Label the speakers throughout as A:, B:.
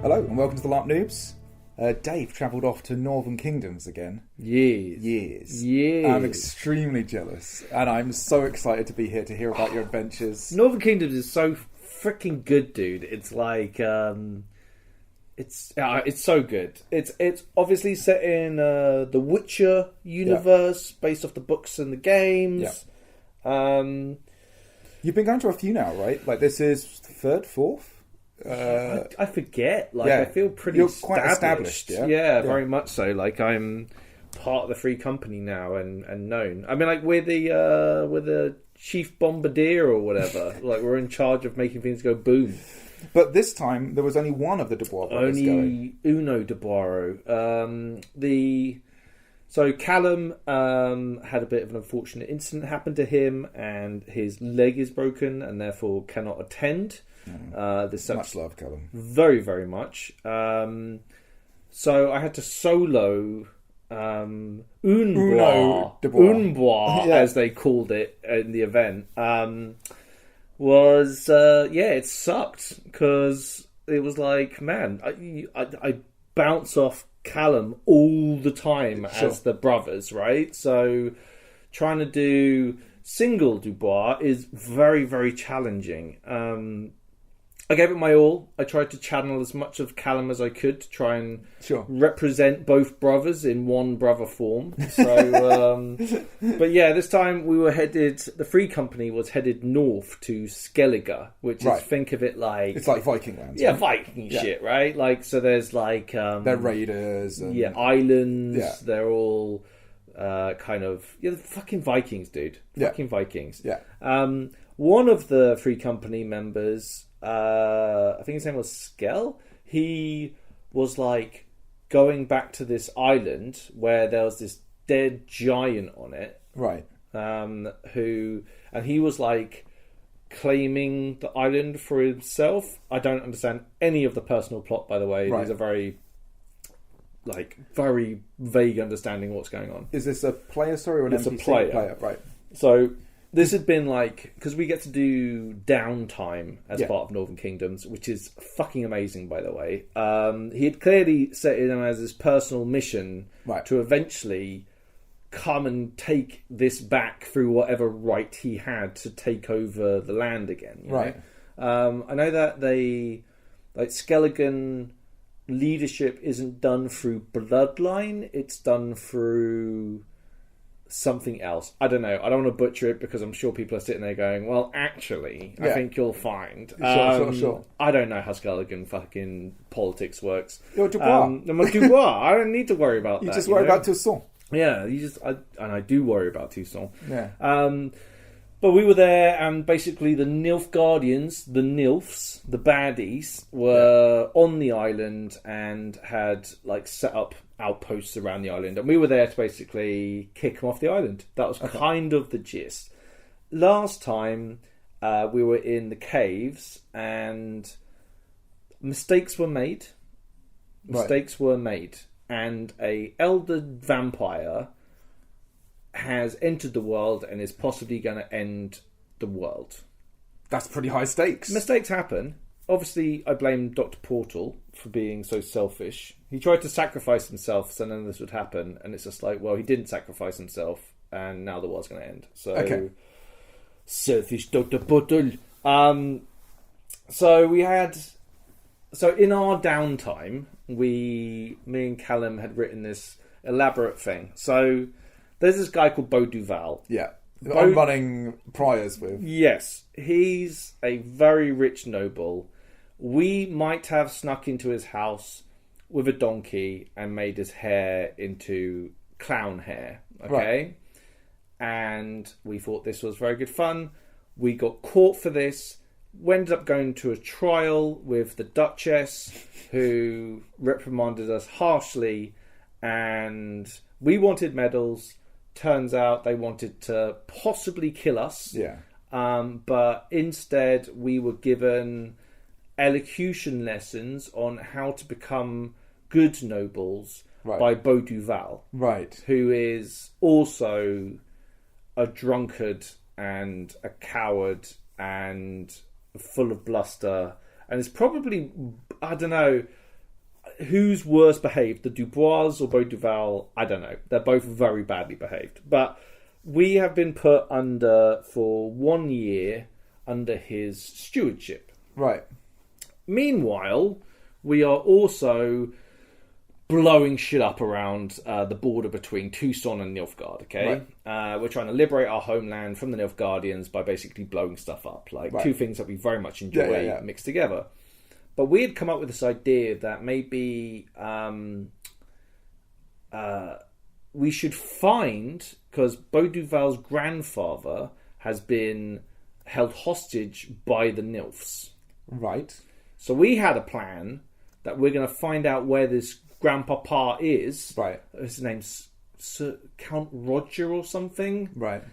A: Hello and welcome to the LARP Noobs. Dave travelled off to Northern Kingdoms again.
B: Years.
A: I'm extremely jealous and I'm so excited to be here to hear about your adventures.
B: Northern Kingdoms is so freaking good, dude. It's like, it's so good. It's obviously set in the Witcher universe, based off the books and the games.
A: Yeah. You've been going to a few now, right? Like this is third, fourth?
B: I forget. I feel pretty
A: You're quite established,
B: yeah, very much so. Like I'm part of the free company now and known. I mean, like we're the chief bombardier or whatever. Like we're in charge of making things go boom.
A: But this time there was only one of the Dubois brothers going.
B: Uno Dubois. So Callum had a bit of an unfortunate incident happen to him, and his leg is broken, and therefore cannot attend. This
A: much love, Callum.
B: Very, very much. So I had to solo
A: Uno Dubois,
B: as they called it in the event. It sucked because it was like, man, I bounce off Callum all the time as the brothers, right? So trying to do single Dubois is very, very challenging. I gave it my all. I tried to channel as much of Callum as I could to try and represent both brothers in one brother form. So, but yeah, this time we were the free company was headed north to Skellige, which is, think of it like...
A: It's like Viking lands.
B: Yeah,
A: right?
B: Viking shit, right? Like, so there's like...
A: they're raiders. And...
B: Yeah, islands. Yeah. They're all fucking Vikings, dude. Fucking Vikings.
A: Yeah.
B: One of the free company members... I think his name was Skel. He was like going back to this island where there was this dead giant on it,
A: right?
B: He was like claiming the island for himself. I don't understand any of the personal plot, by the way.
A: Right.
B: There's a very vague understanding of what's going on.
A: Is this a player story or an
B: NPC?
A: It's a player, right?
B: So. This had been because we get to do downtime as part of Northern Kingdoms, which is fucking amazing, by the way. He had clearly set it as his personal mission to eventually come and take this back through whatever right he had to take over the land again. You know? I know that Skellige leadership isn't done through bloodline; it's done through something else. I don't know. I don't want to butcher it because I'm sure people are sitting there going, well, actually, I think you'll find.
A: Sure.
B: I don't know how Skellige fucking politics works.
A: You're Dubois.
B: I'm a Dubois. I don't need to worry about that.
A: You just worry about Toussaint.
B: Yeah, I do worry about Toussaint.
A: Yeah.
B: But we were there, and basically the Nilf Guardians, the Nilfs, the baddies, were on the island and had set up outposts around the island, and we were there to basically kick them off the island. That was kind of the gist. Last time we were in the caves, and mistakes were made. And a elder vampire has entered the world and is possibly going to end the world.
A: That's pretty high stakes.
B: Mistakes happen. Obviously, I blame Dr. Portal for being so selfish. He tried to sacrifice himself so none of this would happen, and it's just like, well, he didn't sacrifice himself, and now the world's going to end. So, selfish Dr. Portal. So in our downtime, me and Callum had written this elaborate thing. So there's this guy called Bois Duval.
A: Yeah. I'm running priors with.
B: Yes. He's a very rich noble. We might have snuck into his house with a donkey and made his hair into clown hair. Okay? Right. And we thought this was very good fun. We got caught for this. We ended up going to a trial with the Duchess, who reprimanded us harshly, and we wanted medals. Turns out they wanted to possibly kill us.
A: Yeah.
B: But instead we were given elocution lessons on how to become good nobles by Bois Duval.
A: Right.
B: Who is also a drunkard and a coward and full of bluster, and is probably, I don't know, who's worse behaved, the Dubois or Beauduval? I don't know. They're both very badly behaved. But we have been put under for 1 year under his stewardship.
A: Right.
B: Meanwhile, we are also blowing shit up around the border between Tucson and Nilfgaard, okay? Right. We're trying to liberate our homeland from the Nilfgaardians by basically blowing stuff up. Like, two things that we very much enjoy mixed together. But we had come up with this idea that maybe we should find... Because Beauduval's grandfather has been held hostage by the Nilfs.
A: Right.
B: So we had a plan that we're going to find out where this grandpapa is.
A: Right.
B: His name's Sir Count Roger or something.
A: Right.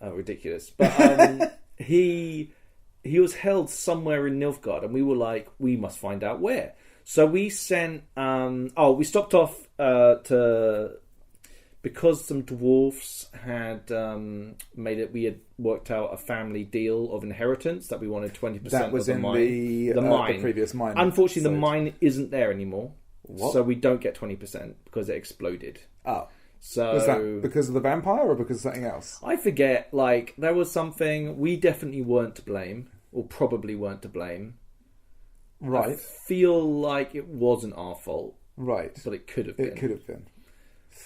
B: Oh, ridiculous. But he was held somewhere in Nilfgaard, and we were like, we must find out where. So we sent... we stopped off to... Because some dwarfs had we had worked out a family deal of inheritance that we wanted 20%
A: that was
B: of the mine. The mine.
A: The previous mine.
B: Unfortunately, the mine isn't there anymore.
A: What?
B: So we don't get 20% because it exploded.
A: Oh.
B: So
A: was that because of the vampire or because of something else?
B: I forget. Like, there was something... We definitely weren't to blame, or probably weren't to blame.
A: Right.
B: I feel like it wasn't our fault.
A: Right.
B: But it could have been.
A: It could have been.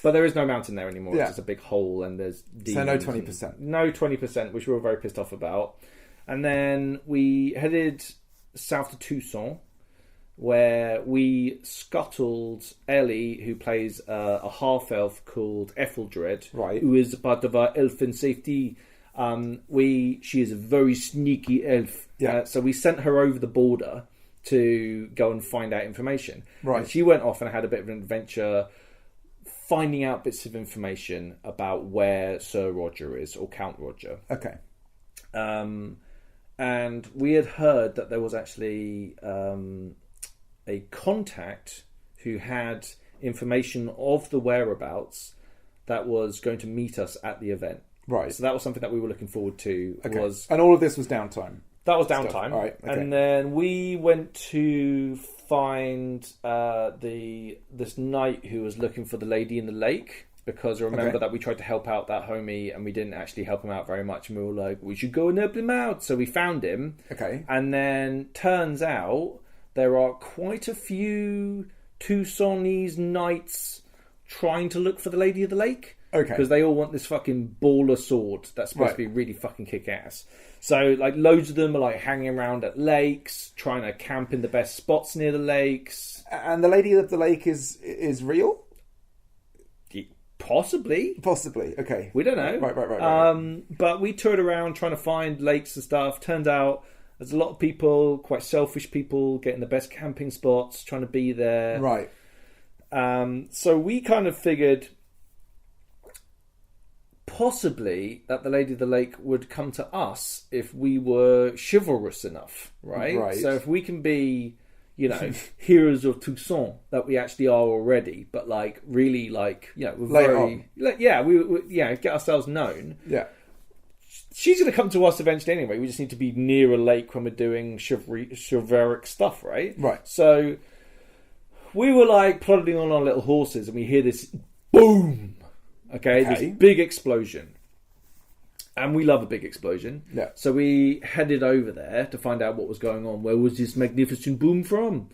B: But there is no mountain there anymore. It's just a big hole, and there's demons.
A: So no 20%.
B: No 20%, which we were very pissed off about. And then we headed south to Tucson, where we scuttled Ellie, who plays a half-elf called Ethelred,
A: right,
B: who is a part of our elfin safety. She is a very sneaky elf.
A: Yeah.
B: So we sent her over the border to go and find out information.
A: Right.
B: And she went off and had a bit of an adventure finding out bits of information about where Sir Roger is, or Count Roger.
A: Okay.
B: And we had heard that there was actually a contact who had information of the whereabouts that was going to meet us at the event.
A: Right.
B: So that was something that we were looking forward to.
A: Okay. And all of this was downtime?
B: That was downtime.
A: All right. Okay.
B: And then we went to find this knight who was looking for the lady in the lake, because I remember that we tried to help out that homie and we didn't actually help him out very much, and we were like, we should go and help him out. So we found him.
A: Okay.
B: And then turns out there are quite a few Tucsonese knights trying to look for the lady of the lake.
A: Okay.
B: Because they all want this fucking baller sword that's supposed to be really fucking kick-ass. So, like, loads of them are, like, hanging around at lakes, trying to camp in the best spots near the lakes.
A: And the lady of the lake is real?
B: Possibly.
A: Possibly, okay.
B: We don't know.
A: Right.
B: But we toured around trying to find lakes and stuff. Turns out there's a lot of people, quite selfish people, getting the best camping spots, trying to be there.
A: Right.
B: So we kind of figured... possibly that the Lady of the Lake would come to us if we were chivalrous enough, right? So if we can be, heroes of Tucson, that we actually are already, but like really, like, we're get ourselves known.
A: Yeah,
B: she's going to come to us eventually anyway. We just need to be near a lake when we're doing chivalric stuff, right?
A: Right.
B: So we were like plodding on our little horses, and we hear this boom. Okay, this big explosion. And we love a big explosion.
A: Yeah.
B: So we headed over there to find out what was going on. Where was this magnificent boom from?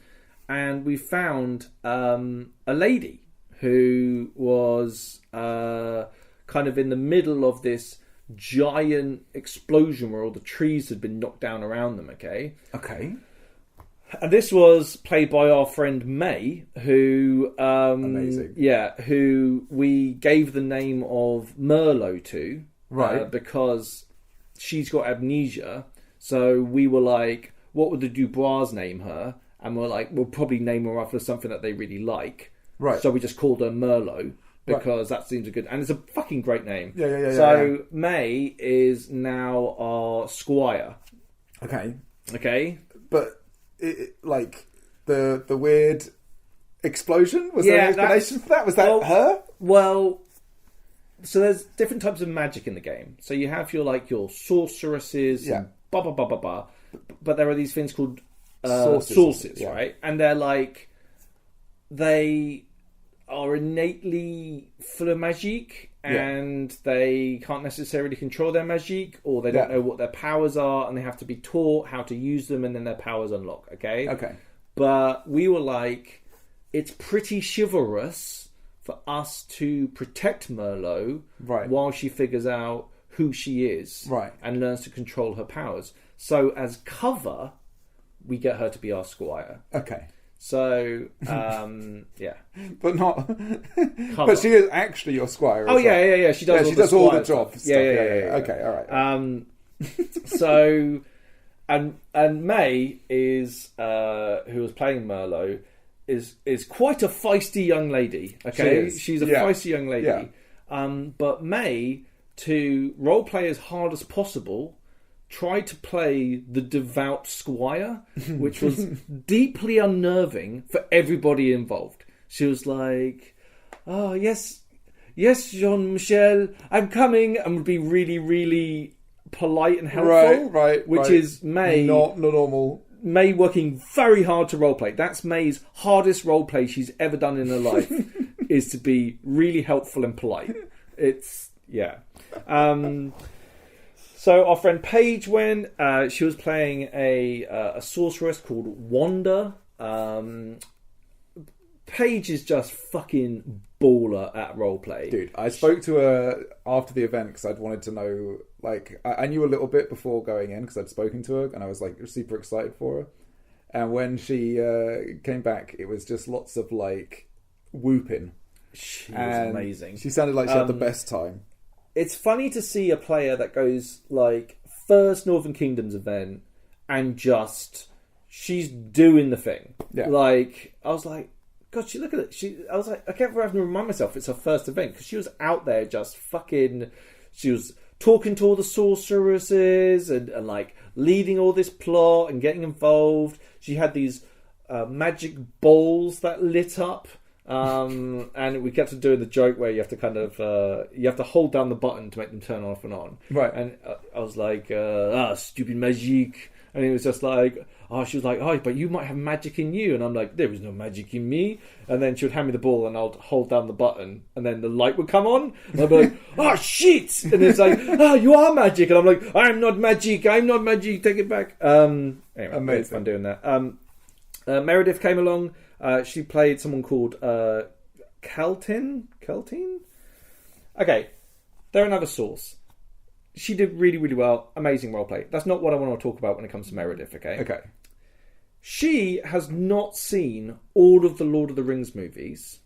B: And we found a lady who was kind of in the middle of this giant explosion where all the trees had been knocked down around them, okay?
A: Okay.
B: And this was played by our friend May, who...
A: amazing.
B: Yeah, who we gave the name of Merlot to.
A: Right.
B: Because she's got amnesia. So we were like, what would the Dubois name her? And we're like, we'll probably name her after something that they really like.
A: Right.
B: So we just called her Merlot, because that seems a good... And it's a fucking great name.
A: Yeah.
B: So May is now our squire. Okay?
A: But... like the weird explosion, was there an explanation for that? Was that her?
B: Well, so there's different types of magic in the game. So you have your sorceresses and blah blah blah blah blah, but there are these things called sources, right? And they're like they are innately full of magic, and they can't necessarily control their magic, or they don't know what their powers are, and they have to be taught how to use them, and then their powers unlock. Okay. But we were like, it's pretty chivalrous for us to protect Merlot while she figures out who she is and learns to control her powers. So as cover, we get her to be our squire.
A: Okay.
B: So, yeah.
A: But not... But she is actually your squire.
B: Oh, yeah. She does all the
A: jobs.
B: Yeah.
A: Okay, all right.
B: So, and May is, who was playing Merlot, is quite a feisty young lady. Okay? She's a feisty young lady. Yeah. But May, to roleplay as hard as possible, tried to play the devout squire, which was deeply unnerving for everybody involved. She was like, "Oh, yes, Jean-Michel, I'm coming," and would be really, really polite and helpful. Which is May.
A: Not normal.
B: May working very hard to roleplay. That's May's hardest roleplay she's ever done in her life, is to be really helpful and polite. It's, So our friend Paige went. She was playing a sorceress called Wanda. Paige is just fucking baller at roleplay.
A: Dude, I spoke to her after the event because I'd wanted to know. Like, I knew a little bit before going in because I'd spoken to her, and I was like super excited for her. And when she came back, it was just lots of like whooping.
B: She was amazing.
A: She sounded like she had the best time.
B: It's funny to see a player that goes like first Northern Kingdoms event and just she's doing the thing. Yeah. Like I was like, God, look at it. I was like, I kept having to remind myself it's her first event because she was out there just fucking. She was talking to all the sorceresses and like leading all this plot and getting involved. She had these magic balls that lit up. And we kept doing the joke where you have to kind of you have to hold down the button to make them turn off and on.
A: Right.
B: And I was like, stupid magic. And it was just like, she was like, but you might have magic in you. And I'm like, there is no magic in me. And then she would hand me the ball and I'll hold down the button and then the light would come on. And I'd be like, shit. And it's like, you are magic. And I'm like, I'm not magic. Take it back. Anyway, amazing. It's fun doing that. Meredith came along. She played someone called Keltin? Okay, they're another source. She did really, really well. Amazing roleplay. That's not what I want to talk about when it comes to Meredith, okay?
A: Okay.
B: She has not seen all of the Lord of the Rings movies.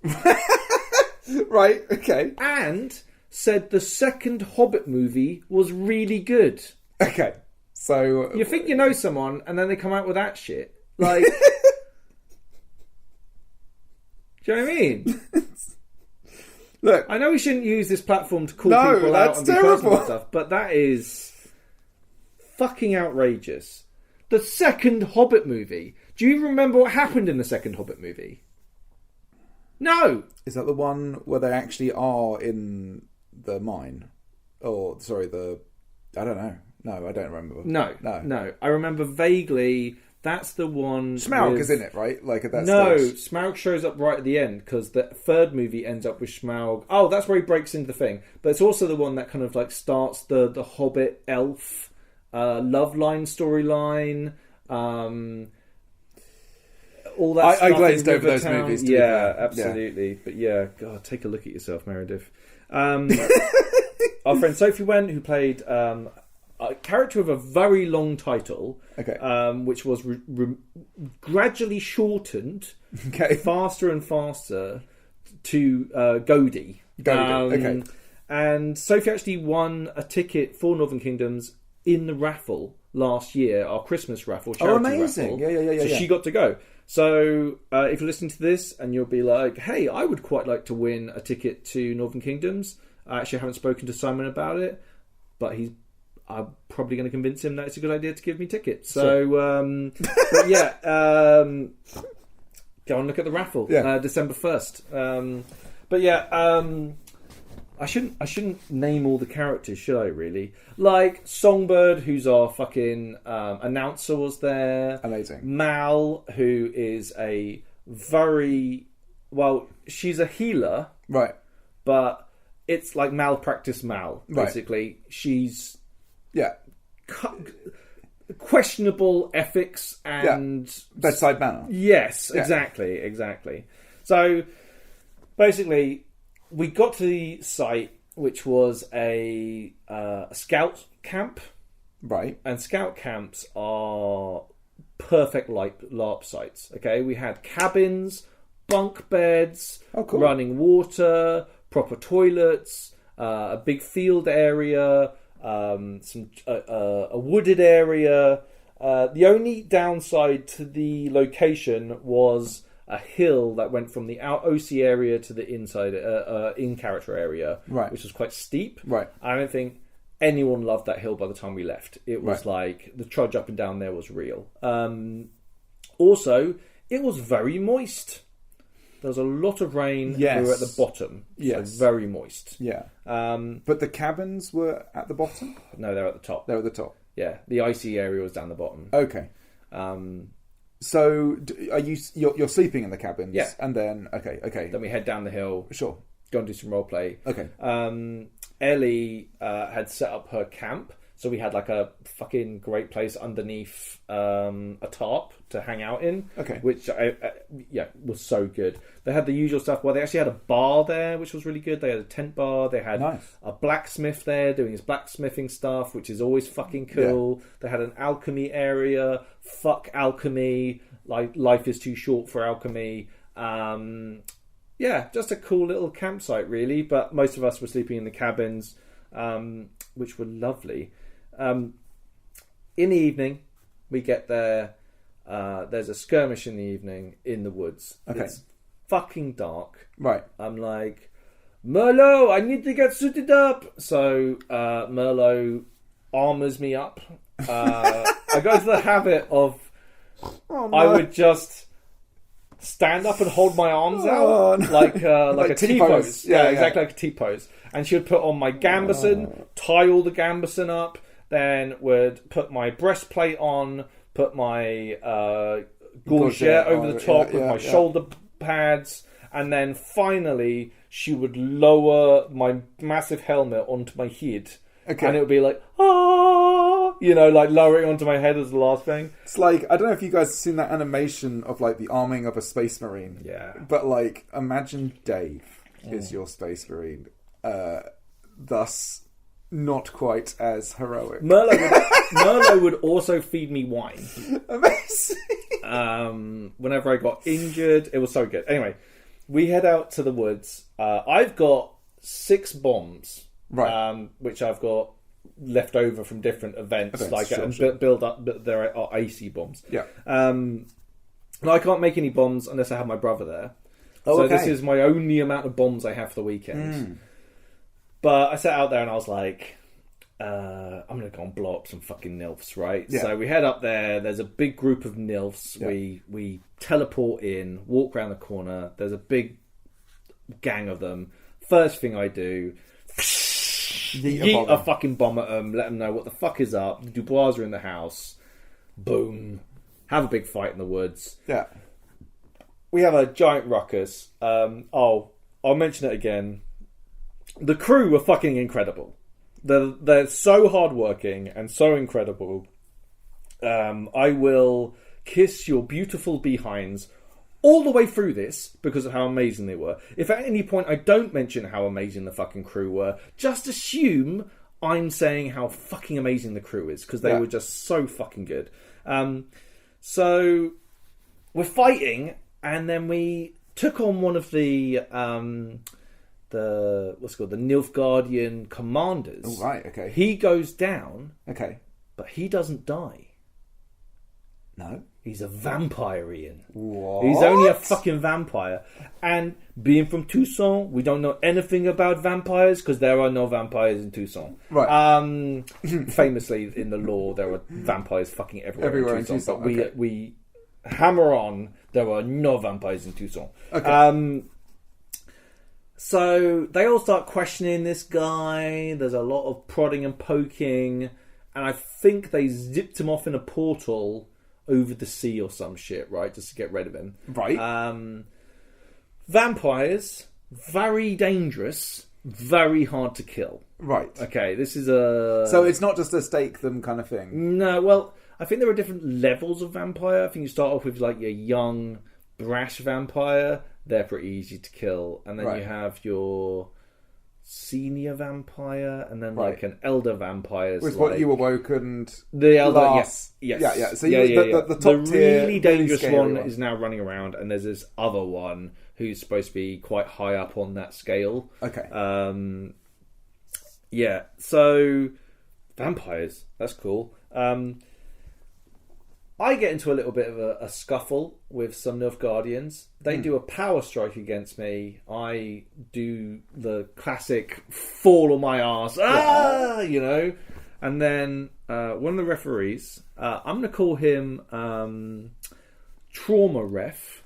A: Right, okay.
B: And said the second Hobbit movie was really good.
A: Okay, so...
B: You think you know someone, and then they come out with that shit. Like... Do you know what I mean?
A: Look,
B: I know we shouldn't use this platform to call people out and be personal and stuff, but that is fucking outrageous. The second Hobbit movie. Do you remember what happened in the second Hobbit movie? No.
A: Is that the one where they actually are in the mine? Or, sorry, I don't know. No, I don't remember.
B: No. I remember vaguely... That's the one...
A: Smaug is in it, right? Like at that
B: stage. Smaug shows up right at the end because the third movie ends up with Smaug. Oh, that's where he breaks into the thing. But it's also the one that kind of like starts the Hobbit elf love line storyline. All that stuff.
A: I glazed over those movies.
B: Yeah, absolutely. Yeah. But yeah, God, take a look at yourself, Meredith. Our friend Sophie went, who played... a character with a very long title, which was gradually shortened, faster and faster, to Godey. And Sophie actually won a ticket for Northern Kingdoms in the raffle last year, our Christmas raffle, charity
A: amazing.
B: raffle.
A: Yeah.
B: So she got to go. So if you're listening to this and you'll be like, hey, I would quite like to win a ticket to Northern Kingdoms. I actually haven't spoken to Simon about it, but I'm probably going to convince him that it's a good idea to give me tickets. So, but yeah, go and look at the raffle, December 1st. But yeah, I shouldn't name all the characters, should I? Really? Like Songbird, who's our fucking announcer, was there.
A: Amazing.
B: Mal, who is a very well, she's a healer,
A: Right.
B: but it's like malpractice Mal. Basically,
A: Right.
B: She's
A: Yeah.
B: questionable ethics and
A: bedside manner.
B: Yes, exactly. So basically, we got to the site, which was a scout camp.
A: Right.
B: And scout camps are perfect LARP sites. Okay, we had cabins, bunk beds,
A: cool.
B: running water, proper toilets, a big field area, a wooded area. The only downside to the location was a hill that went from the OC area to the inside in-character area,
A: right,
B: which was quite steep.
A: Right.
B: I don't think anyone loved that hill by the time we left. It was like the trudge up and down there was real. Also, it was very moist. There was a lot of rain.
A: Yes.
B: We were at the bottom.
A: Yes.
B: So very moist.
A: Yeah. But the cabins were at the bottom?
B: No, they're at the top.
A: They're at the top.
B: Yeah. The icy area was down the bottom.
A: Okay. So are you're sleeping in the cabins?
B: Yeah.
A: And then okay.
B: Then we head down the hill.
A: Sure.
B: Go and do some role play.
A: Okay.
B: Ellie had set up her camp, so we had like a fucking great place underneath a tarp to hang out in.
A: Okay.
B: Which was so good. They had the usual stuff. Well, they actually had a bar there, which was really good. They had a tent bar. They had a blacksmith there doing his blacksmithing stuff, which is always fucking cool. Yeah. They had an alchemy area. Fuck alchemy. Like, life is too short for alchemy. Yeah, just a cool little campsite, really. But most of us were sleeping in the cabins, which were lovely. In the evening, we get there. There's a skirmish in the evening in the woods.
A: Okay.
B: It's fucking dark.
A: Right.
B: I'm like, Merlot, I need to get suited up. So Merlot armors me up. I go to the habit of I would just stand up and hold my arms out like a T-pose. Yeah, exactly like a T-pose. And she would put on my gambeson, tie all the gambeson up, then would put my breastplate on, put my gorget over the top with my shoulder pads, and then finally she would lower my massive helmet onto my head. Okay. And it would be like, like lowering onto my head as the last thing.
A: It's like, I don't know if you guys have seen that animation of like the arming of a space marine.
B: Yeah.
A: But like, imagine Dave is your space marine. Thus, not quite as heroic.
B: Merlot would also feed me wine.
A: Amazing.
B: Whenever I got injured, it was so good. Anyway, we head out to the woods. I've got 6 bombs.
A: Right.
B: Which I've got left over from different events. Build up. But there are AC bombs.
A: Yeah.
B: I can't make any bombs unless I have my brother there. So this is my only amount of bombs I have for the weekend. But I sat out there and I was like, I'm going to go and blow up some fucking Nilfs, right? Yeah. So we head up there. There's a big group of Nilfs. Yeah. We teleport in, walk around the corner. There's a big gang of them. First thing I do, yeet a fucking bomb at them, let them know what the fuck is up. The Dubois are in the house. Boom. Have a big fight in the woods.
A: Yeah.
B: We have a giant ruckus. I'll mention it again. The crew were fucking incredible. They're so hardworking and so incredible. I will kiss your beautiful behinds all the way through this because of how amazing they were. If at any point I don't mention how amazing the fucking crew were, just assume I'm saying how fucking amazing the crew is because they were just so fucking good. So we're fighting, and then we took on one of the Nilfgaardian commanders.
A: Oh, right, okay.
B: He goes down.
A: Okay.
B: But he doesn't die.
A: No.
B: He's a vampire, Ian.
A: What?
B: He's only a fucking vampire. And being from Tucson, we don't know anything about vampires because there are no vampires in Tucson.
A: Right.
B: Famously, in the lore, there are vampires fucking everywhere in Tucson. But we hammer on, there are no vampires in Tucson.
A: Okay.
B: So they all start questioning this guy. There's a lot of prodding and poking. And I think they zipped him off in a portal over the sea or some shit, right? Just to get rid of him.
A: Right.
B: Vampires, very dangerous, very hard to kill.
A: Right.
B: Okay, this is a...
A: So it's not just a stake them kind of thing?
B: No, well, I think there are different levels of vampire. I think you start off with like your young, brash vampire. They're pretty easy to kill. And then you have your senior vampire, and then like an elder vampire.
A: With what you awoke and
B: the elder,
A: last...
B: yes.
A: Yeah. So the top tier,
B: really dangerous one
A: one
B: is now running around, and there's this other one who's supposed to be quite high up on that scale.
A: Okay.
B: Yeah. So vampires, that's cool. I get into a little bit of a scuffle with some Nilfgaardians. They do a power strike against me. I do the classic fall on my arse, you know. And then one of the referees, I'm going to call him Trauma Ref,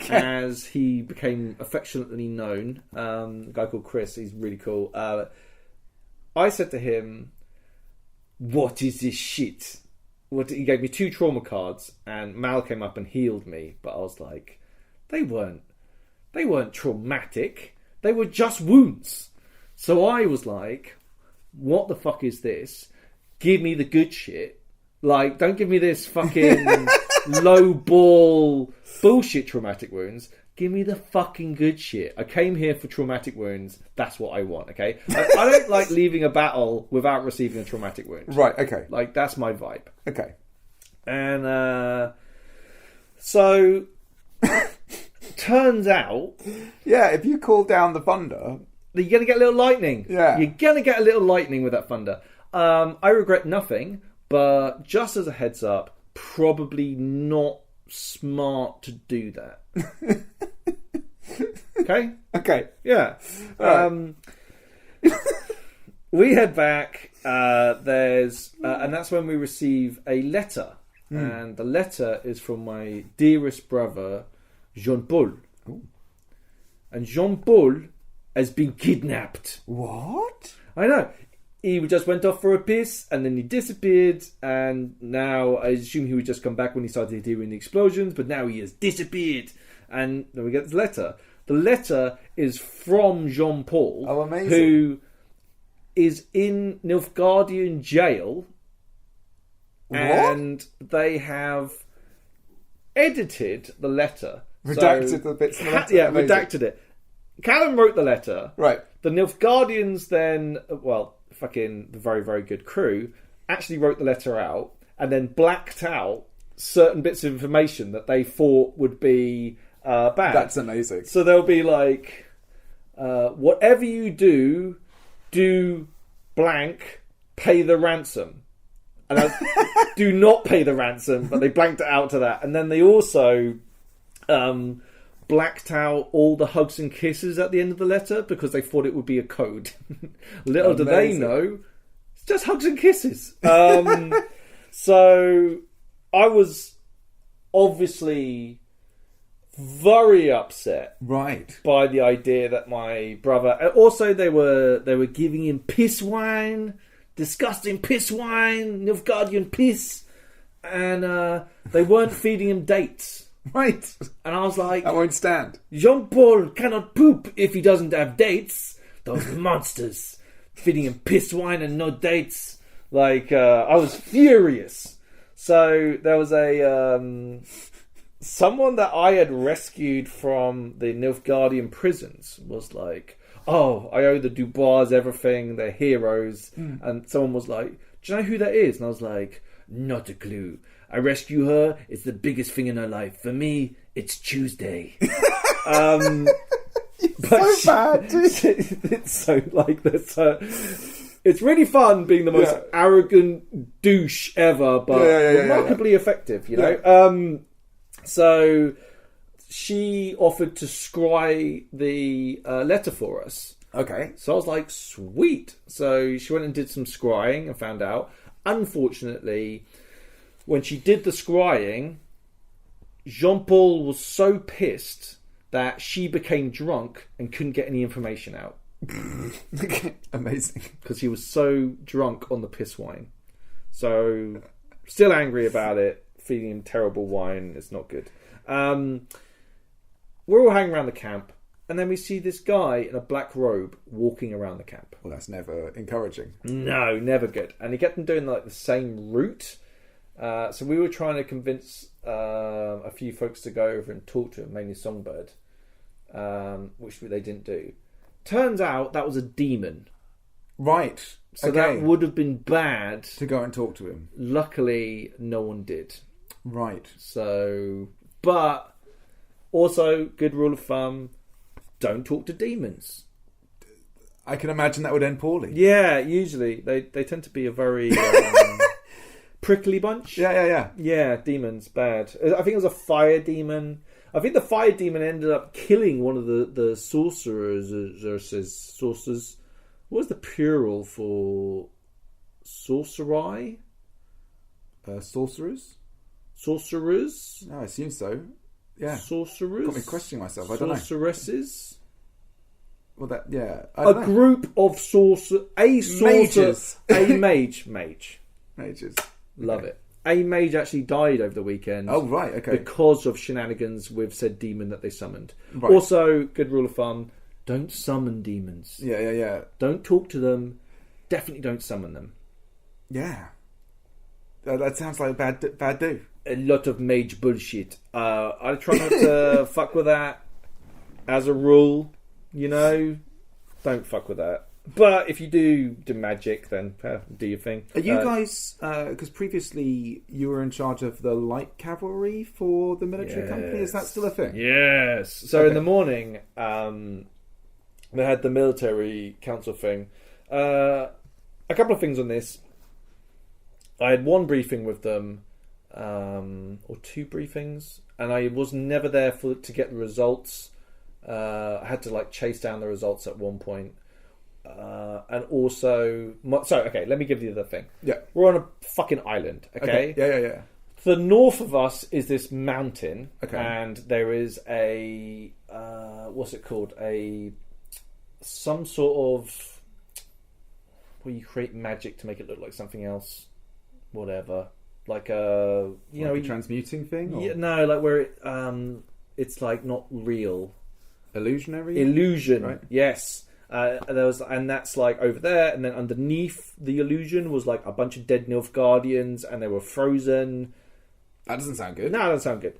B: as he became affectionately known. A guy called Chris, he's really cool. I said to him, "What is this shit?" He gave me 2 trauma cards, and Mal came up and healed me. But I was like, they weren't traumatic. They were just wounds. So I was like, what the fuck is this? Give me the good shit. Like, don't give me this fucking low ball bullshit traumatic wounds. Give me the fucking good shit. I came here for traumatic wounds. That's what I want, okay? I don't like leaving a battle without receiving a traumatic wound.
A: Right, okay.
B: Like, that's my vibe.
A: Okay.
B: And so, turns out...
A: Yeah, if you call down the thunder...
B: You're going to get a little lightning.
A: Yeah.
B: You're going to get a little lightning with that thunder. I regret nothing, but just as a heads up, probably not smart to do that. Okay? Yeah.
A: Right.
B: We head back. And that's when we receive a letter. And the letter is from my dearest brother, Jean-Paul.
A: Ooh.
B: And Jean-Paul has been kidnapped.
A: What?
B: I know. He just went off for a piss, and then he disappeared, and now I assume he would just come back when he started hearing the explosions, but now he has disappeared. And then we get this letter. The letter is from Jean-Paul,
A: oh, amazing,
B: who is in Nilfgaardian jail, and they have edited the letter.
A: Redacted the bits of the letter.
B: Yeah,
A: amazing.
B: redacted it. Callum wrote the letter.
A: Right.
B: The Nilfgaardians then, well, fucking the very, very good crew, actually wrote the letter out and then blacked out certain bits of information that they thought would be bad.
A: That's amazing.
B: So they'll be like, whatever you do blank, pay the ransom. And I do not pay the ransom, but they blanked it out to that. And then they also blacked out all the hugs and kisses at the end of the letter because they thought it would be a code. Little do they know, it's just hugs and kisses. So I was obviously very upset,
A: right,
B: by the idea that my brother. Also, they were giving him piss wine, disgusting piss wine, Nilfgaardian piss, and they weren't feeding him dates.
A: Right.
B: And I was like,
A: that won't stand.
B: Jean-Paul cannot poop if he doesn't have dates. Those monsters feeding him piss wine and no dates. Like, I was furious. So there was a someone that I had rescued from the Nilfgaardian prisons was like, oh, I owe the Dubois everything, they're heroes. And someone was like, do you know who that is? And I was like, not a clue. I rescue her, it's the biggest thing in her life. For me, it's Tuesday. But
A: so bad, dude.
B: It's so like this. It's really fun being the most arrogant douche ever, but remarkably effective, you know?
A: Yeah.
B: So she offered to scry the letter for us.
A: Okay.
B: So I was like, sweet. So she went and did some scrying and found out. Unfortunately, when she did the scrying, Jean-Paul was so pissed that she became drunk and couldn't get any information out.
A: Amazing.
B: Because he was so drunk on the piss wine. So, still angry about it. Feeding him terrible wine. It's not good. We're all hanging around the camp. And then we see this guy in a black robe walking around the camp.
A: Well, that's never encouraging.
B: No, never good. And he kept them doing like the same route. So we were trying to convince a few folks to go over and talk to him, mainly Songbird, which they didn't do. Turns out that was a demon.
A: Right.
B: So that would have been bad.
A: To go and talk to him.
B: Luckily, no one did.
A: Right.
B: So, but also, good rule of thumb, don't talk to demons.
A: I can imagine that would end poorly.
B: Yeah, usually. They tend to be a very prickly bunch.
A: Yeah.
B: Yeah, demons, bad. I think it was a fire demon. I think the fire demon ended up killing one of the sorcerers. What was the plural for sorcerai?
A: Sorcerers?
B: Sorcerers?
A: No, I assume so. Yeah.
B: Sorcerers?
A: Got me questioning myself. I don't know.
B: Sorceresses?
A: Well, that, yeah.
B: A group of sorcerer... A sorcerer...
A: Mages.
B: A mage.
A: Mages.
B: Love it. A mage actually died over the weekend.
A: Oh, right, okay.
B: Because of shenanigans with said demon that they summoned.
A: Right.
B: Also, good rule of thumb, don't summon demons.
A: Yeah.
B: Don't talk to them. Definitely don't summon them.
A: Yeah. That sounds like a bad do.
B: A lot of mage bullshit. I try not to fuck with that as a rule. You know, don't fuck with that. But if you do magic, then do your thing.
A: Are you guys, because previously you were in charge of the light cavalry for the military company, is that still a thing?
B: Yes. So in the morning, they had the military council thing. A couple of things on this. I had one briefing with them, or two briefings, and I was never there to get the results. I had to chase down the results at one point. And also... let me give you the thing. Yeah. We're on a fucking island, okay?
A: Yeah.
B: To the north of us is this mountain.
A: Okay.
B: And there is a... what's it called? Some sort of... where you create magic to make it look like something else. Whatever. Like a...
A: a transmuting thing? Or?
B: Yeah, no, where it's not real.
A: Illusionary?
B: Illusion,
A: right?
B: Yes. And that's over there, and then underneath the illusion was a bunch of dead Nilfgaardians, and they were frozen.
A: That doesn't sound good.
B: No, that doesn't sound good.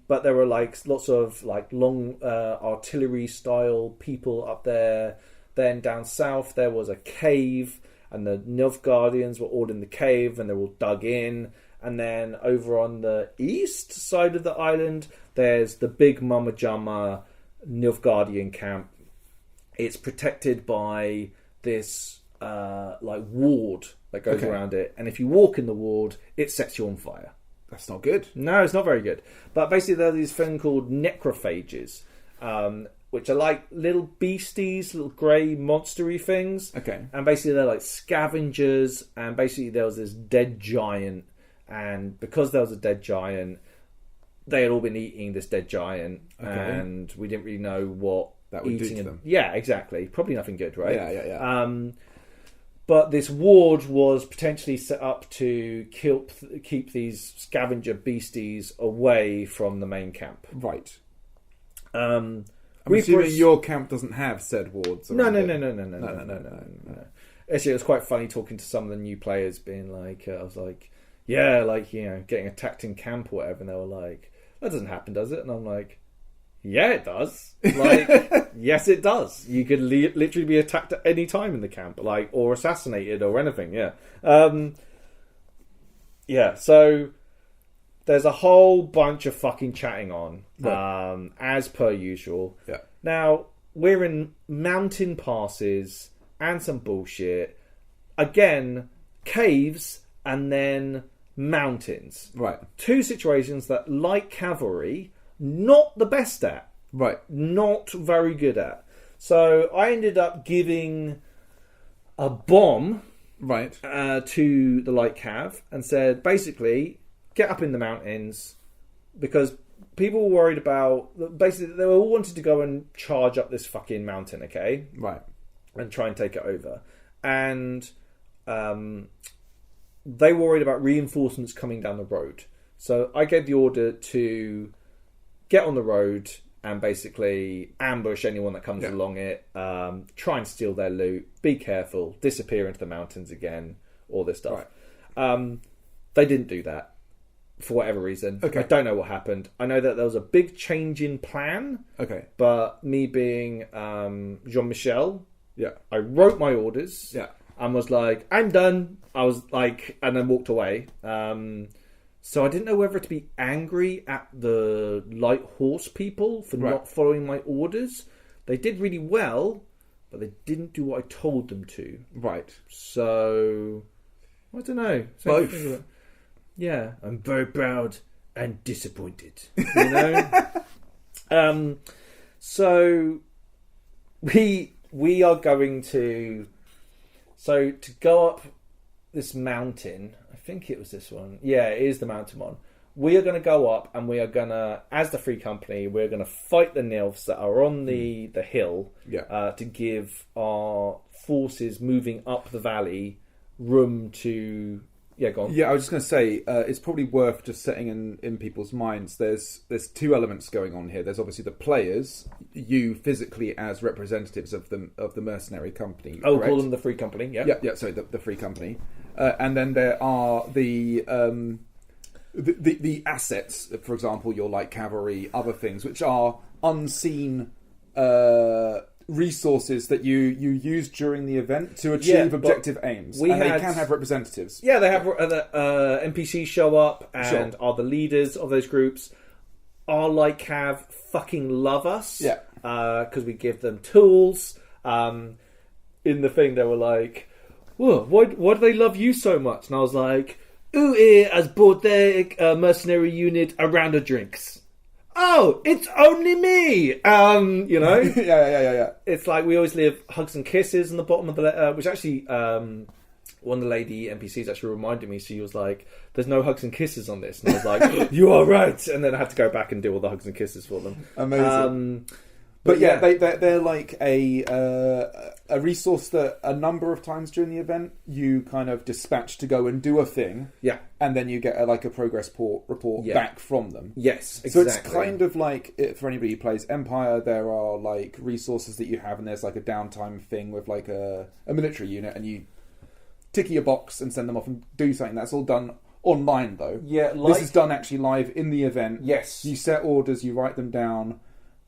B: But there were lots of long artillery style people up there. Then down south there was a cave, and the Nilfgaardians were all in the cave, and they're all dug in. And then over on the east side of the island, there's the big Mama Jama Nilfgaardian camp. It's protected by this ward that goes around it, and if you walk in the ward, it sets you on fire.
A: That's not good.
B: No, it's not very good. But basically, there's these thing called necrophages, which are little beasties, little grey monstery things.
A: Okay.
B: And basically, they're scavengers. And basically, there was this dead giant, and because there was a dead giant, they had all been eating this dead giant, and we didn't really know what
A: that would do to them.
B: Yeah, exactly. Probably nothing good, right?
A: Yeah.
B: But this ward was potentially set up to keep these scavenger beasties away from the main camp.
A: Right. I'm assuming your camp doesn't have said wards.
B: No. Actually, it was quite funny talking to some of the new players, being I was getting attacked in camp or whatever, and they were like, "That doesn't happen, does it?" And I'm like, yeah, it does. Yes, it does. You could literally be attacked at any time in the camp, or assassinated or anything. Yeah. So there's a whole bunch of fucking chatting on, as per usual.
A: Yeah.
B: Now we're in mountain passes and some bullshit. Again, caves and then mountains.
A: Right.
B: Two situations that, like cavalry, not the best at.
A: Right.
B: Not very good at. So I ended up giving a bomb to the light cav and said, basically, get up in the mountains, because people were worried about... Basically, they all wanted to go and charge up this fucking mountain, okay?
A: Right.
B: And try and take it over. And they were worried about reinforcements coming down the road. So I gave the order to... get on the road and basically ambush anyone that comes along it, try and steal their loot, be careful, disappear into the mountains again, all this stuff. Right. They didn't do that for whatever reason. Okay. I don't know what happened. I know that there was a big change in plan. Okay. But me being Jean-Michel, I wrote my orders. Yeah. And was like, I'm done. I was like, and then walked away. So I didn't know whether to be angry at the light horse people for not following my orders. They did really well, but they didn't do what I told them to. Right. So I don't know. Both. Yeah, I'm very proud and disappointed. You know. So we are going to go up this mountain. I think it was this one. Yeah, it is the mountain one. We are going to go up, and we are going to, as the Free Company, we're going to fight the Nilfs that are on the hill to give our forces moving up the valley room to... Yeah, go on. Yeah, I was just going to say, it's probably worth just setting in people's minds. There's two elements going on here. There's obviously the players, you physically as representatives of the mercenary company. Oh, correct? Call them the Free Company. Yeah. Sorry, the Free Company, and then there are the assets. For example, your light cavalry, other things which are unseen. Resources that you use during the event to achieve objective aims. They can have representatives. Yeah, they have NPCs show up and are the leaders of those groups. Our light cav fucking love us. Yeah. Because we give them tools. In the thing, they were like, whoa, why do they love you so much? And I was like, UE has bought their mercenary unit a round of drinks. Oh, it's only me! You know? Yeah. It's like we always leave hugs and kisses on the bottom of the letter, which actually, one of the lady NPCs actually reminded me, she was like, there's no hugs and kisses on this. And I was like, you are right! And then I had to go back and do all the hugs and kisses for them. Amazing. But yeah, they're like a resource that a number of times during the event you kind of dispatch to go and do a thing. Yeah. And then you get a progress report back from them. Yes, exactly. So it's kind of like, for anybody who plays Empire, there are like resources that you have, and there's like a downtime thing with like a military unit, and you tick your box and send them off and do something. That's all done online though. Yeah, this is done actually live in the event. Yes. You set orders, you write them down.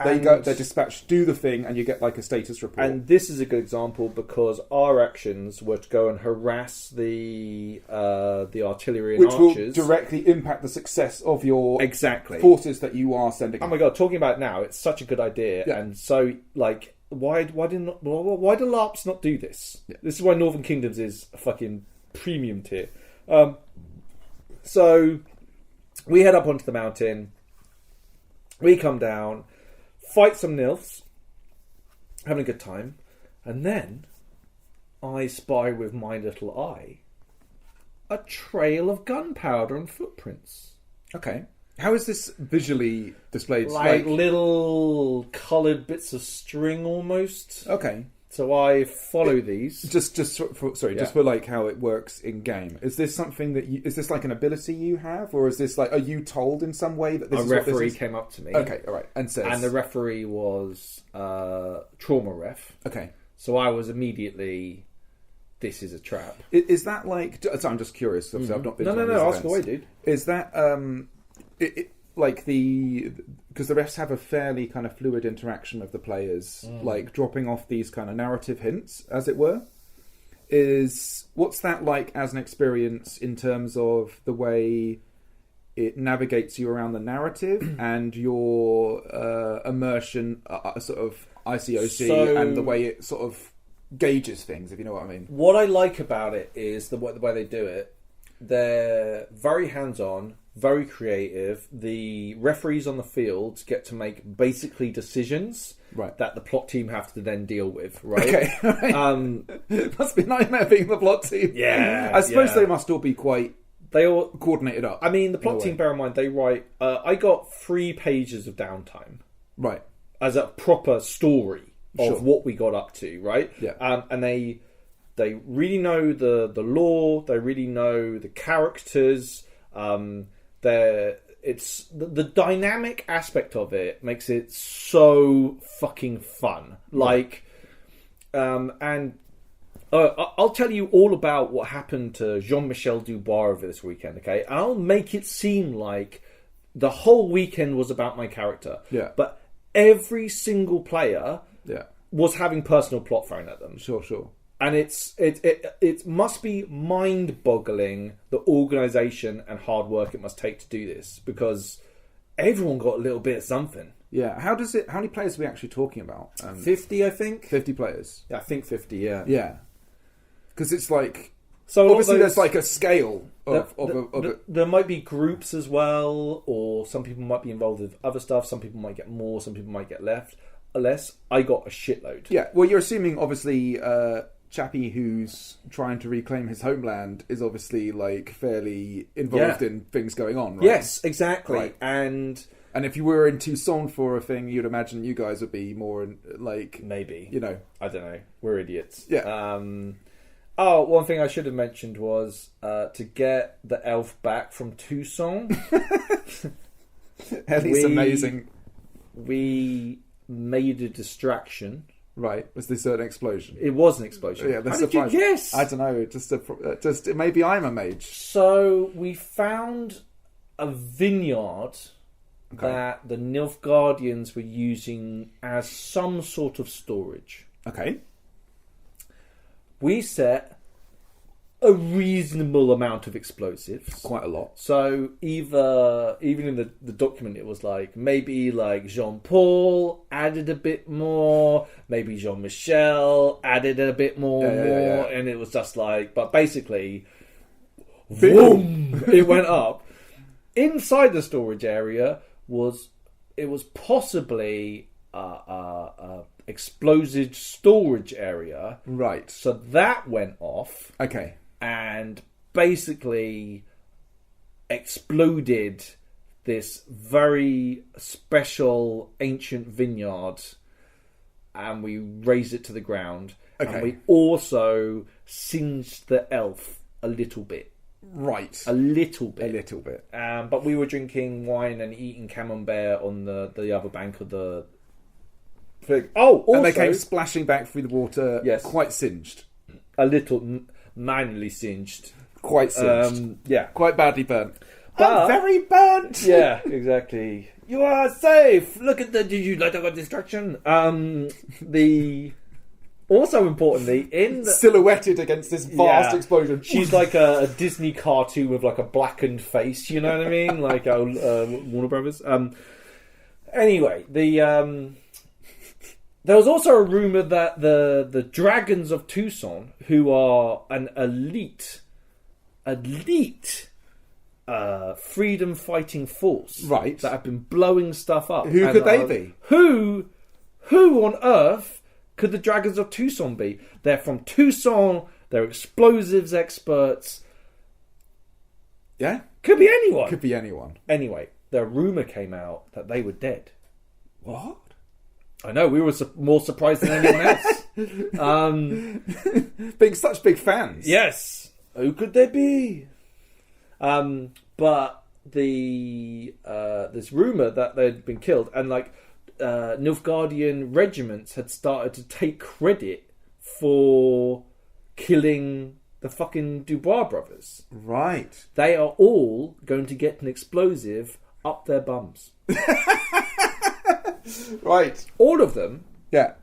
B: They're dispatched, do the thing, and you get like a status report. And this is a good example because our actions were to go and harass the artillery and archers, which will directly impact the success of your forces that you are sending. Oh my god! Talking about it now, it's such a good idea, and so like, why do LARPs not do this? Yeah. This is why Northern Kingdoms is a fucking premium tier. So we head up onto the mountain. We come down. Fight some Nilfs, having a good time, and then I spy with my little eye a trail of gunpowder and footprints. Okay. How is this visually displayed? Like little coloured bits of string almost. Okay. So I follow these. Just for like how it works in game. Is this something that is this like an ability you have, or is this like, are you told in some way that this is what this is? A referee came up to me. Okay, all right, and the referee was trauma ref. Okay, so I was immediately, this is a trap. Is that like? So I'm just curious. I've not been. No. Ask away, dude. Is that like because the refs have a fairly kind of fluid interaction with the players, like dropping off these kind of narrative hints, as it were. What's that like as an experience in terms of the way it navigates you around the narrative and your immersion, sort of ICOC, and the way it sort of gauges things, if you know what I mean? What I like about it is the way they do it. They're very hands-on, very creative. The referees on the field get to make basically decisions that the plot team have to then deal with, right? Okay. It must be a nightmare being the plot team. Yeah. I suppose they must all be quite coordinated up. I mean, the plot team, bear in mind, they write... I got 3 pages of downtime. Right. As a proper story of what we got up to, right? Yeah. And they really know the lore. They really know the characters. it's the dynamic aspect of it makes it so fucking fun. Like, and I'll tell you all about what happened to Jean-Michel Dubois over this weekend, okay? And I'll make it seem like the whole weekend was about my character.
A: Yeah.
B: But every single player
A: Yeah.
B: was having personal plot thrown at them.
A: Sure.
B: And it must be mind-boggling the organisation and hard work it must take to do this, because everyone got a little bit of something.
A: Yeah. How many players are we actually talking about?
B: 50, I think.
A: 50 players.
B: Yeah, I think 50. Yeah.
A: Yeah. Because it's like,
B: So
A: obviously there's like a scale of it.
B: There might be groups as well, or some people might be involved with other stuff. Some people might get more. Some people might get less. I got a shitload.
A: Yeah. Well, you're assuming obviously. Chappie who's trying to reclaim his homeland is obviously like fairly involved in things going on, right?
B: Yes, exactly.
A: Right.
B: And
A: if you were in Tucson for a thing, you'd imagine you guys would be more like,
B: maybe,
A: you know,
B: I don't know, we're idiots.
A: Yeah.
B: One thing I should have mentioned was to get the elf back from Tucson.
A: Ellie's amazing.
B: We made a distraction.
A: Right, was this an explosion?
B: It was an explosion.
A: Yeah,
B: how did you guess?
A: I don't know. Just maybe I'm a mage.
B: So we found a vineyard that the Nilfgaardians were using as some sort of storage.
A: Okay.
B: We set a reasonable amount of explosives.
A: Quite a lot.
B: So even in the document it was like, maybe like Jean-Paul added a bit more, maybe Jean-Michel added a bit more, and it was just like, but basically, boom, it went up. Inside the storage area was possibly a explosive storage area.
A: Right.
B: So that went off.
A: Okay.
B: And basically exploded this very special ancient vineyard, and we razed it to the ground.
A: Okay.
B: And we also singed the elf a little bit.
A: Right.
B: A little bit.
A: A little bit.
B: But we were drinking wine and eating camembert on the other bank of the thing. Oh, also,
A: and they came splashing back through the water,
B: yes,
A: quite singed.
B: A little manually singed.
A: Quite singed.
B: Yeah.
A: Quite badly burnt.
B: But,
A: very burnt!
B: Yeah, exactly. You are safe! Look at did you like a distraction? Also importantly,
A: silhouetted against this vast explosion.
B: She's like a Disney cartoon with like a blackened face, you know what I mean? Like Warner Brothers. Anyway, there was also a rumour that the Dragons of Tucson, who are an elite freedom fighting force,
A: right,
B: that have been blowing stuff up.
A: Who could they be?
B: Who on earth could the Dragons of Tucson be? They're from Tucson. They're explosives experts.
A: Yeah,
B: could be anyone.
A: Could be anyone.
B: Anyway, the rumour came out that they were dead.
A: What?
B: I know, we were more surprised than anyone else.
A: Being such big fans.
B: Yes. Who could they be? But this rumour that they'd been killed, and like Nilfgaardian regiments had started to take credit for killing the fucking Dubois brothers.
A: Right.
B: They are all going to get an explosive up their bums.
A: Right.
B: All of them.
A: Yeah.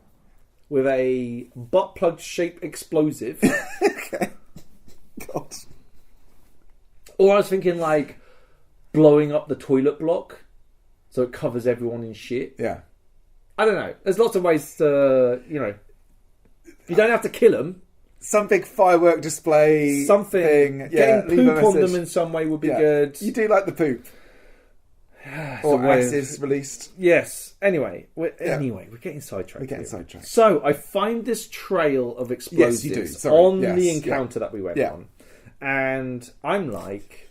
B: With a butt plug shaped explosive.
A: Okay. God.
B: Or I was thinking like blowing up the toilet block so it covers everyone in shit.
A: Yeah.
B: I don't know. There's lots of ways to, you don't have to kill them.
A: Some big firework display.
B: Something. Getting poop on them in some way would be good.
A: You do like the poop. Or acid released.
B: Yes. Anyway, we're getting sidetracked.
A: Sidetracked.
B: So I find this trail of explosives the encounter that we went on, and I'm like,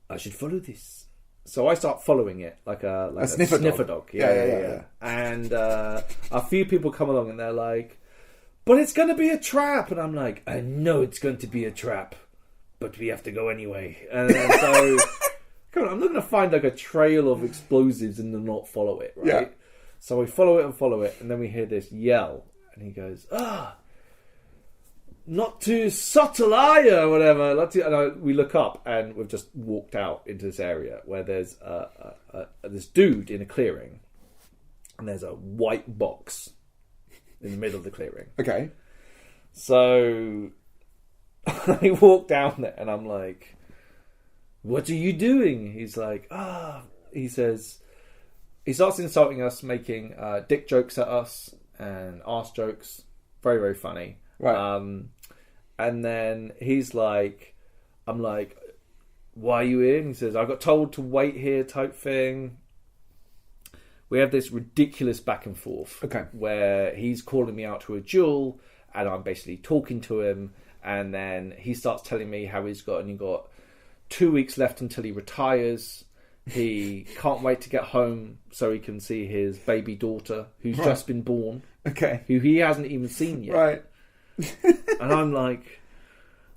B: I should follow this. So I start following it like a sniffer dog. Yeah. And a few people come along and they're like, but it's going to be a trap, and I'm like, I know it's going to be a trap, but we have to go anyway. And so come on, I'm not going to find like a trail of explosives and then not follow it, right?
A: Yeah.
B: So we follow it, and then we hear this yell, and he goes, not too subtle, are you? Or whatever. We look up, and we've just walked out into this area where there's this dude in a clearing, and there's a white box in the middle of the clearing.
A: Okay.
B: So I walk down there, and I'm like, what are you doing? He's like, he says, he starts insulting us, making dick jokes at us and arse jokes. Very, very funny.
A: Right.
B: And then he's like, I'm like, why are you in? He says, I got told to wait here type thing. We have this ridiculous back and forth.
A: Okay.
B: Where he's calling me out to a duel, and I'm basically talking to him, and then he starts telling me how he's got 2 weeks left until he retires. He can't wait to get home so he can see his baby daughter, who's just been born.
A: Okay.
B: Who he hasn't even seen yet.
A: Right.
B: And I'm like,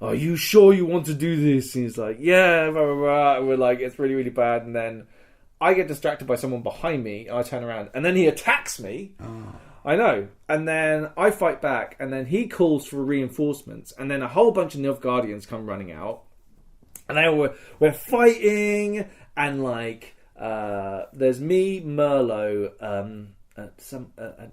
B: are you sure you want to do this? And he's like, yeah, blah, blah, blah. And we're like, it's really, really bad. And then I get distracted by someone behind me, and I turn around, and then he attacks me.
A: Oh.
B: I know. And then I fight back, and then he calls for reinforcements, and then a whole bunch of Nilfgaardians come running out. And then we're fighting, and like there's me, Merlot, an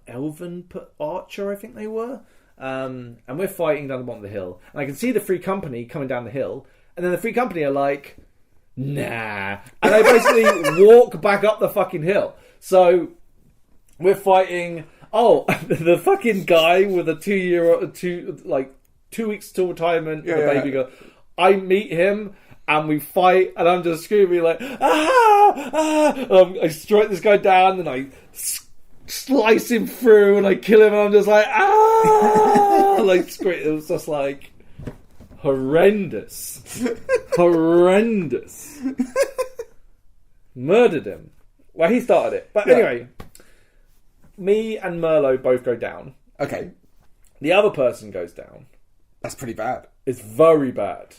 B: elven archer, I think they were, and we're fighting down the bottom of the hill. And I can see the Free Company coming down the hill, and then the Free Company are like, nah, and they basically walk back up the fucking hill. So we're fighting. Oh, the fucking guy with a 2 weeks till retirement, the baby girl. I meet him, and we fight, and I'm just screaming like, I strike this guy down, and I slice him through, and I kill him, and I'm just like, it was just like horrendous. Murdered him. Well, he started it. But anyway, me and Merlot both go down.
A: Okay.
B: The other person goes down.
A: That's pretty bad.
B: It's very bad.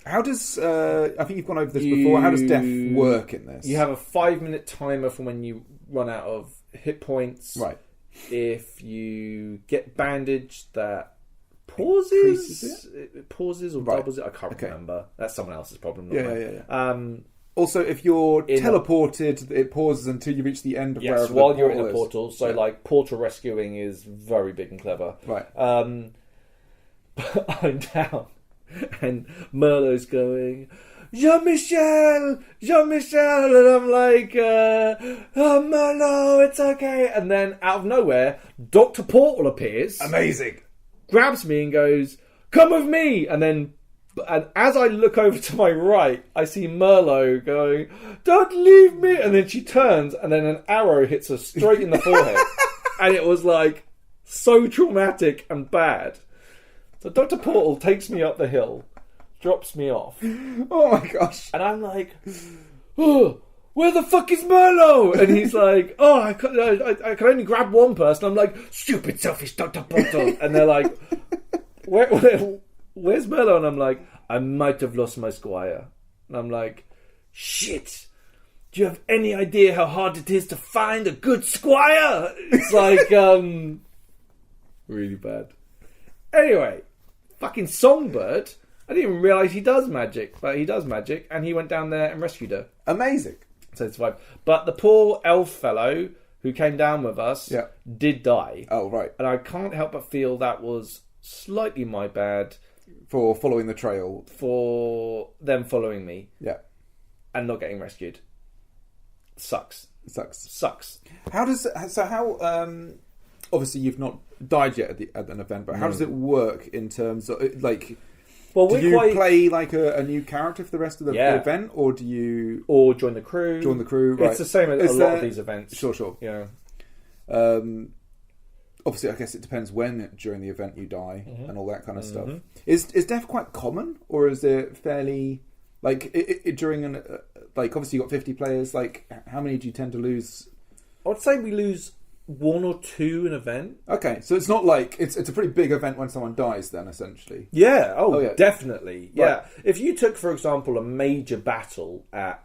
A: How does, I think you've gone over this before, how does death work in this?
B: You have a 5-minute timer from when you run out of hit points.
A: Right.
B: If you get bandaged, that pauses? It pauses or doubles it? I can't remember. That's someone else's problem. Not mine.
A: Also, if you're teleported, it pauses until you reach the end of wherever
B: while
A: the
B: you're in the portal. So, like, portal rescuing is very big and clever.
A: Right.
B: But I'm down, and Merlot's going, Jean-Michel! And I'm like, oh, Merlot, it's okay. And then, out of nowhere, Dr. Portal appears.
A: Amazing.
B: Grabs me and goes, come with me! And as I look over to my right, I see Merlot going, don't leave me! And then she turns, and then an arrow hits her straight in the forehead. And it was like, so traumatic and bad. So Dr. Portal takes me up the hill, drops me off.
A: Oh my gosh.
B: And I'm like, oh, where the fuck is Merlot? And he's like, oh, I can only grab one person. I'm like, stupid, selfish Dr. Portal. And they're like, where's Merlot? And I'm like, I might have lost my squire. And I'm like, shit. Do you have any idea how hard it is to find a good squire? It's like, really bad. Anyway, fucking Songbird. I didn't even realise he does magic, but he does magic, and he went down there and rescued her.
A: Amazing.
B: So it's fine. But the poor elf fellow who came down with us did die.
A: Oh, right.
B: And I can't help but feel that was slightly my bad.
A: For following the trail.
B: For them following me.
A: Yeah.
B: And not getting rescued. Sucks.
A: How obviously you've not died yet at an event, but how does it work in terms of, like, do you play like a new character for the rest of the event, or do you...
B: Or join the crew.
A: Right.
B: It's the same at a lot of these events.
A: Sure.
B: Yeah.
A: Obviously, I guess it depends when during the event you die and all that kind of stuff. Is death quite common, or is it fairly... Like, during an... like, obviously you've got 50 players, like, how many do you tend to lose?
B: I would say we lose 1 or 2 an event.
A: Okay, so it's not like it's a pretty big event when someone dies. Then essentially,
B: Yeah. Yeah. Definitely. Yeah.
A: Right.
B: If you took, for example, a major battle at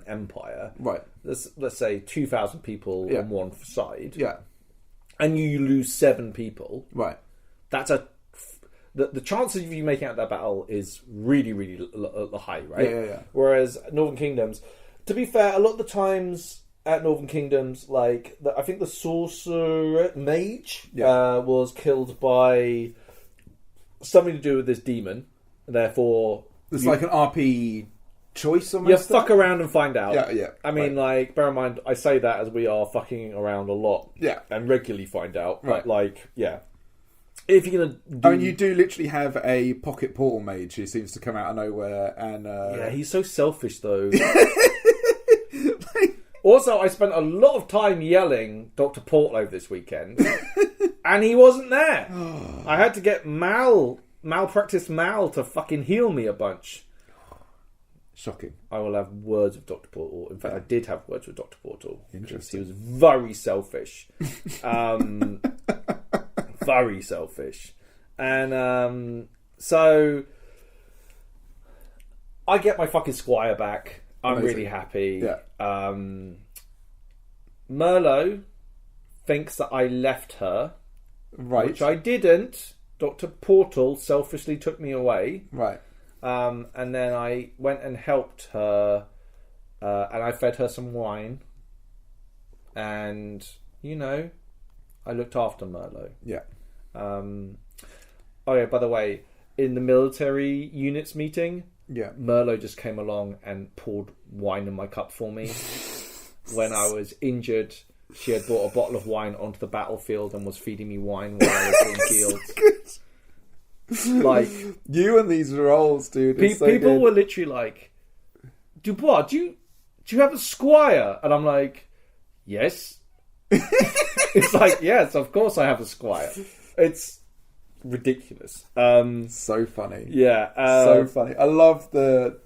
B: Empire,
A: right?
B: let's say 2,000 people on one side,
A: Yeah,
B: and you lose 7 people,
A: right.
B: that's the chances of you making out that battle is really, really high, right?
A: Yeah.
B: Whereas Northern Kingdoms, to be fair, a lot of the times at Northern Kingdoms, like I think the sorcerer mage was killed by something to do with this demon. Therefore,
A: it's like an RP choice almost.
B: Fuck around and find out.
A: Yeah.
B: I mean, like, bear in mind, I say that as we are fucking around a lot.
A: Yeah.
B: And regularly find out.
A: Right.
B: But, like, yeah. If you're going to do...
A: I mean, you do literally have a pocket portal mage who seems to come out of nowhere and...
B: Yeah, he's so selfish, though. Also, I spent a lot of time yelling Dr. Portal over this weekend. And he wasn't there. I had to get malpractice Mal to fucking heal me a bunch.
A: Shocking.
B: I will have words with Dr. Portal. In fact, I did have words with Dr. Portal.
A: Interesting.
B: He was very selfish. Very selfish. And so I get my fucking squire back. I'm
A: Amazing.
B: really happy.
A: Yeah.
B: Merlot thinks that I left her.
A: Right.
B: Which I didn't. Dr. Portal selfishly took me away.
A: Right.
B: And then I went and helped her, and I fed her some wine. And, I looked after Merlot.
A: Yeah.
B: Oh yeah, by the way, in the military units meeting, Merlot just came along and poured wine in my cup for me. When I was injured, she had brought a bottle of wine onto the battlefield and was feeding me wine while I was being healed. Like,
A: you and these roles, dude.
B: People were literally like, Dubois, do you have a squire? And I'm like, yes. It's like, yes, of course I have a squire. It's ridiculous.
A: So funny.
B: Yeah.
A: So funny. I love the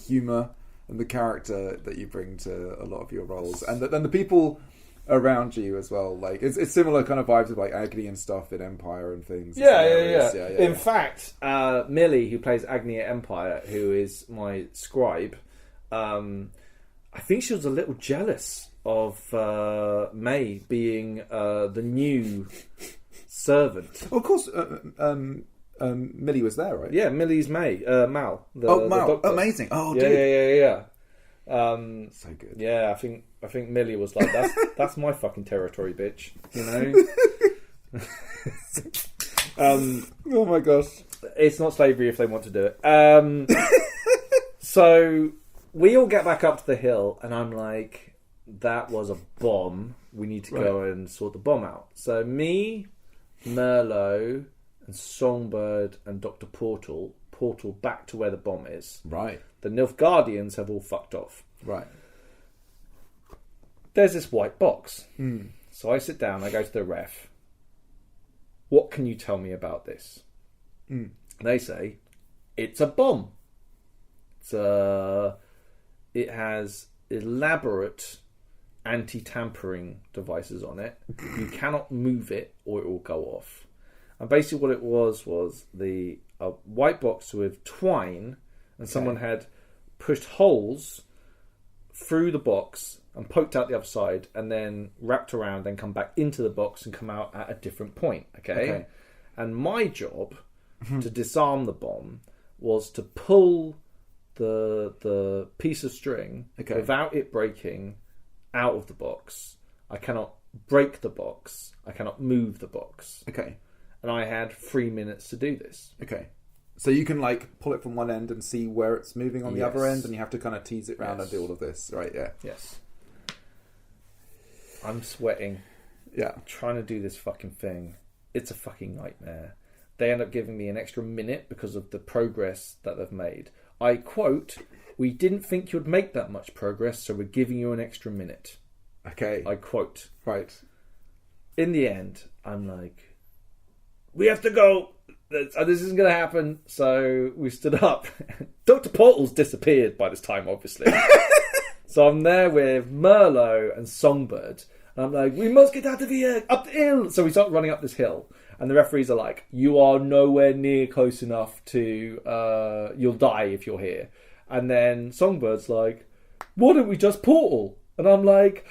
A: humour and the character that you bring to a lot of your roles. And then the people around you as well. Like, it's similar kind of vibes of like Agni and stuff in Empire and things.
B: Yeah. In fact, Millie, who plays Agni at Empire, who is my scribe, I think she was a little jealous of May being the new servant.
A: Well, of course, Millie was there, right?
B: Yeah, Millie's Mal.
A: Mal.
B: The
A: amazing. Oh, dude.
B: Yeah.
A: So good.
B: Yeah, I think Millie was like, that's my fucking territory, bitch.
A: Oh my gosh.
B: It's not slavery if they want to do it. So we all get back up to the hill, and I'm like, that was a bomb. We need to go and sort the bomb out. So me, Merlot, and Songbird and Dr. Portal back to where the bomb is.
A: Right.
B: The Nilf Guardians have all fucked off.
A: Right.
B: There's this white box. So I sit down, I go to the ref. What can you tell me about this? They say, it's a bomb. It has elaborate anti-tampering devices on it. You cannot move it or it will go off. And basically what it was a white box with twine, and someone had pushed holes through the box and poked out the other side and then wrapped around, then come back into the box and come out at a different point. Okay? And my job to disarm the bomb was to pull the piece of string without it breaking out of the box. I cannot break the box. I cannot move the box.
A: Okay.
B: And I had 3 minutes to do this.
A: Okay. So you can like pull it from one end and see where it's moving on the other end, and you have to kind of tease it round and do all of this, right? Yeah.
B: Yes. I'm sweating.
A: Yeah.
B: Trying to do this fucking thing. It's a fucking nightmare. They end up giving me an extra minute because of the progress that they've made. I quote, "We didn't think you'd make that much progress, so we're giving you an extra minute."
A: Okay.
B: I quote.
A: Right.
B: In the end, I'm like, we have to go. This isn't going to happen. So we stood up. Dr. Portal's disappeared by this time, obviously. So I'm there with Merlot and Songbird. And I'm like, we must get out of here, up the hill. So we start running up this hill. And the referees are like, you are nowhere near close enough to, you'll die if you're here. And then Songbird's like, why don't we just portal? And I'm like,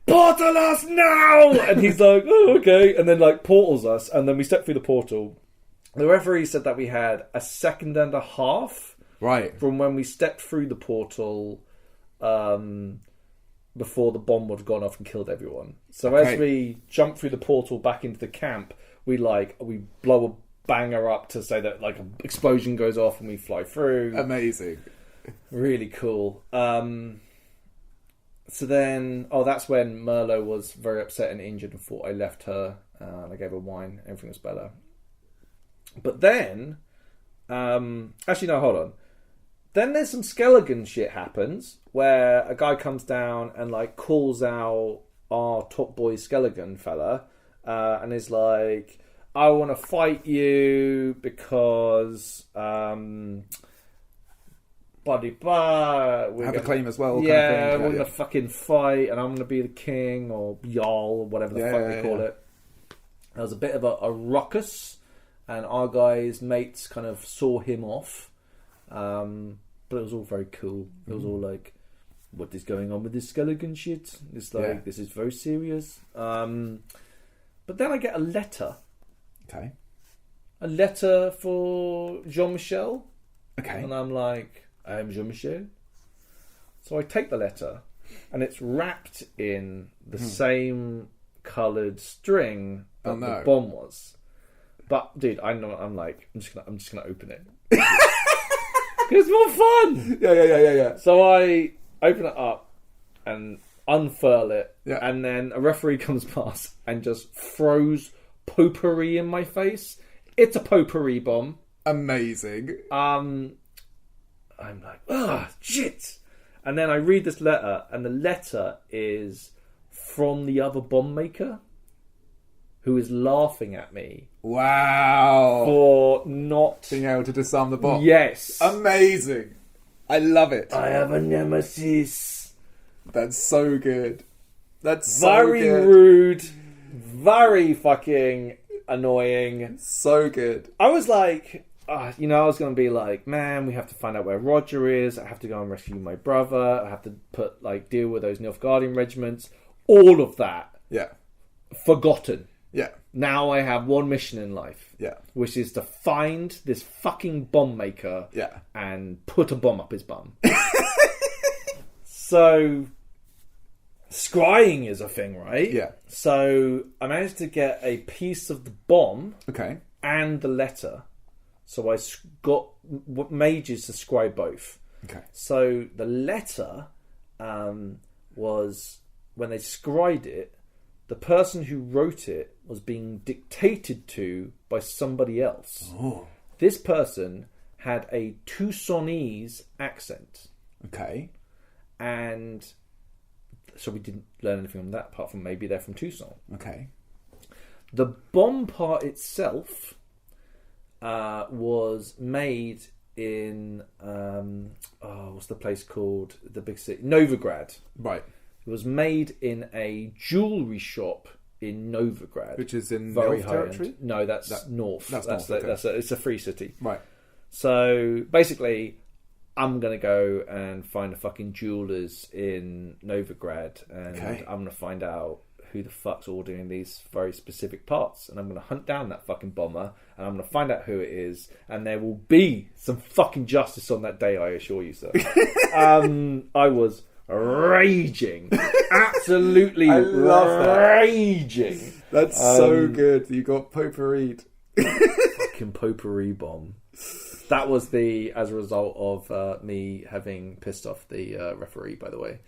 B: portal us now! And he's like, oh, okay. And then like portals us. And then we step through the portal. The referee said that we had a second and a half.
A: Right.
B: From when we stepped through the portal, before the bomb would have gone off and killed everyone. So as we jump through the portal back into the camp, we blow a banger up to say that like an explosion goes off and we fly through.
A: Amazing.
B: Really cool. So then, that's when Merlot was very upset and injured and thought I left her. And I gave her wine. Everything was better. But then, actually no, hold on. Then there's some Skellige shit happens where a guy comes down and like calls out our top boy Skellige fella, and is like, I want to fight you because bloody blah.
A: We have a claim as well.
B: Yeah, we're going to fucking fight and I'm going to be the king or Jarl or whatever the fuck they call it. There was a bit of a ruckus and our guys' mates kind of saw him off. But it was all very cool. It was all like, what is going on with this Skellige shit? It's like, this is very serious. But then I get a letter.
A: Okay.
B: A letter for Jean-Michel.
A: Okay.
B: And I'm like, I am Jean-Michel. So I take the letter and it's wrapped in the same coloured string that the bomb was. But dude, I'm just gonna open it. It's more fun.
A: Yeah.
B: So I open it up and unfurl it,
A: and
B: then a referee comes past and just throws potpourri in my face. It's a potpourri bomb.
A: Amazing.
B: I'm like, shit. And then I read this letter, and the letter is from the other bomb maker, who is laughing at me.
A: Wow.
B: For not
A: being able to disarm the bomb.
B: Yes.
A: Amazing. I love it.
B: I have a nemesis.
A: That's so good. That's
B: very
A: so good.
B: Rude. Very fucking annoying.
A: So good.
B: I was like, I was going to be like, man, we have to find out where Roger is. I have to go and rescue my brother. I have to deal with those Nilfgaardian regiments. All of that.
A: Yeah.
B: Forgotten.
A: Yeah.
B: Now I have one mission in life.
A: Yeah.
B: Which is to find this fucking bomb maker.
A: Yeah.
B: And put a bomb up his bum. So, scrying is a thing, right?
A: Yeah.
B: So, I managed to get a piece of the bomb.
A: Okay.
B: And the letter. So I got mages to scry both.
A: Okay.
B: So the letter was, when they scried it, the person who wrote it was being dictated to by somebody else.
A: Oh.
B: This person had a Tucsonese accent.
A: Okay.
B: And so we didn't learn anything from that, apart from maybe they're from Tucson.
A: Okay.
B: The bomb part itself was made in what's the place called? The big city, Novigrad.
A: Right.
B: It was made in a jewellery shop in Novigrad,
A: which is in
B: very
A: North
B: high
A: territory.
B: End. No, that's north.
A: That's north. Okay.
B: It's a free city.
A: Right.
B: So basically, I'm gonna go and find a fucking jewellers in Novigrad, and I'm gonna find out who the fuck's ordering these very specific parts, and I'm going to hunt down that fucking bomber, and I'm going to find out who it is, and there will be some fucking justice on that day, I assure you, sir. I was raging. Absolutely raging.
A: That's so good. You got potpourried.
B: Fucking potpourri bomb. That was as a result of me having pissed off the referee, by the way.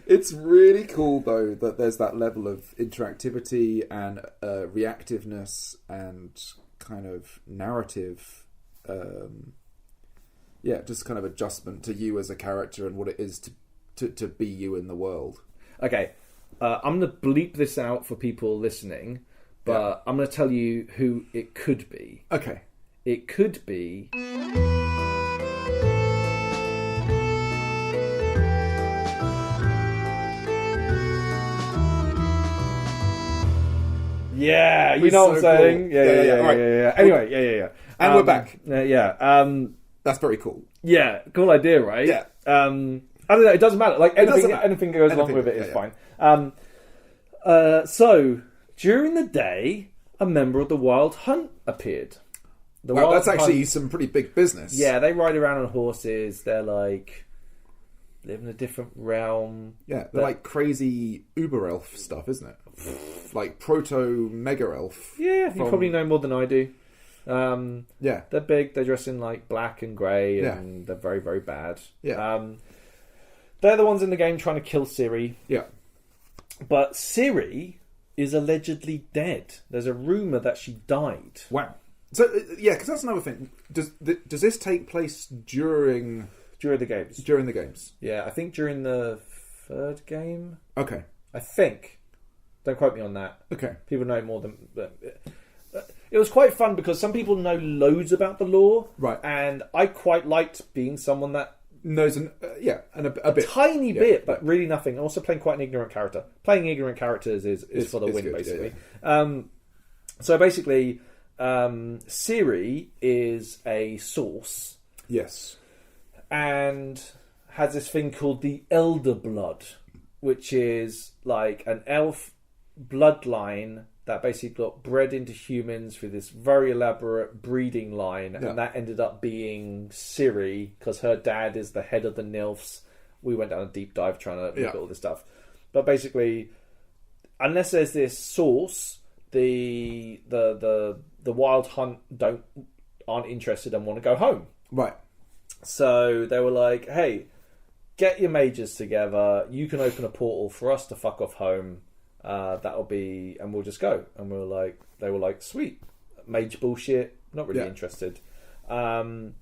A: It's really cool though that there's that level of interactivity and reactiveness and kind of narrative, just kind of adjustment to you as a character and what it is to be you in the world.
B: Okay, I'm going to bleep this out for people listening, but I'm going to tell you who it could be.
A: Okay.
B: It could be... Yeah, you know what I'm saying?
A: Cool.
B: Yeah. Anyway, yeah.
A: And we're back.
B: Yeah.
A: That's very cool.
B: Yeah, cool idea, right?
A: Yeah.
B: I don't know. It doesn't matter. Like anything goes along with it is fine. So during the day, a member of the Wild Hunt appeared.
A: That's actually some pretty big business.
B: Yeah, they ride around on horses. They're like live in a different realm.
A: Yeah, they're like crazy Uber elf stuff, isn't it? Like proto mega elf.
B: Yeah, you probably know more than I do.
A: Yeah,
B: they're big. They dress in like black and grey, and they're very, very bad.
A: Yeah,
B: they're the ones in the game trying to kill Ciri.
A: Yeah,
B: but Ciri is allegedly dead. There's a rumor that she died.
A: Wow. So because that's another thing. Does this take place during
B: the games?
A: During the games.
B: Yeah, I think during the third game.
A: Okay.
B: I think. Don't quote me on that.
A: Okay.
B: People know more than. It was quite fun because some people know loads about the lore,
A: right?
B: And I quite liked being someone that
A: knows a bit,
B: tiny bit, but really nothing. And also playing quite an ignorant character. Playing ignorant characters is for the win, good, basically. Yeah. So basically, Ciri is a source.
A: Yes.
B: And has this thing called the Elder Blood, which is like an elf bloodline that basically got bred into humans through this very elaborate breeding line, and that ended up being Ciri because her dad is the head of the Nilfs. We went down a deep dive trying to look at all this stuff, but basically, unless there's this source, the Wild Hunt aren't interested and want to go home.
A: Right.
B: So they were like, "Hey, get your mages together. You can open a portal for us to fuck off home. That'll be, and we'll just go." And they were like, "Sweet, mage bullshit. Not really interested." So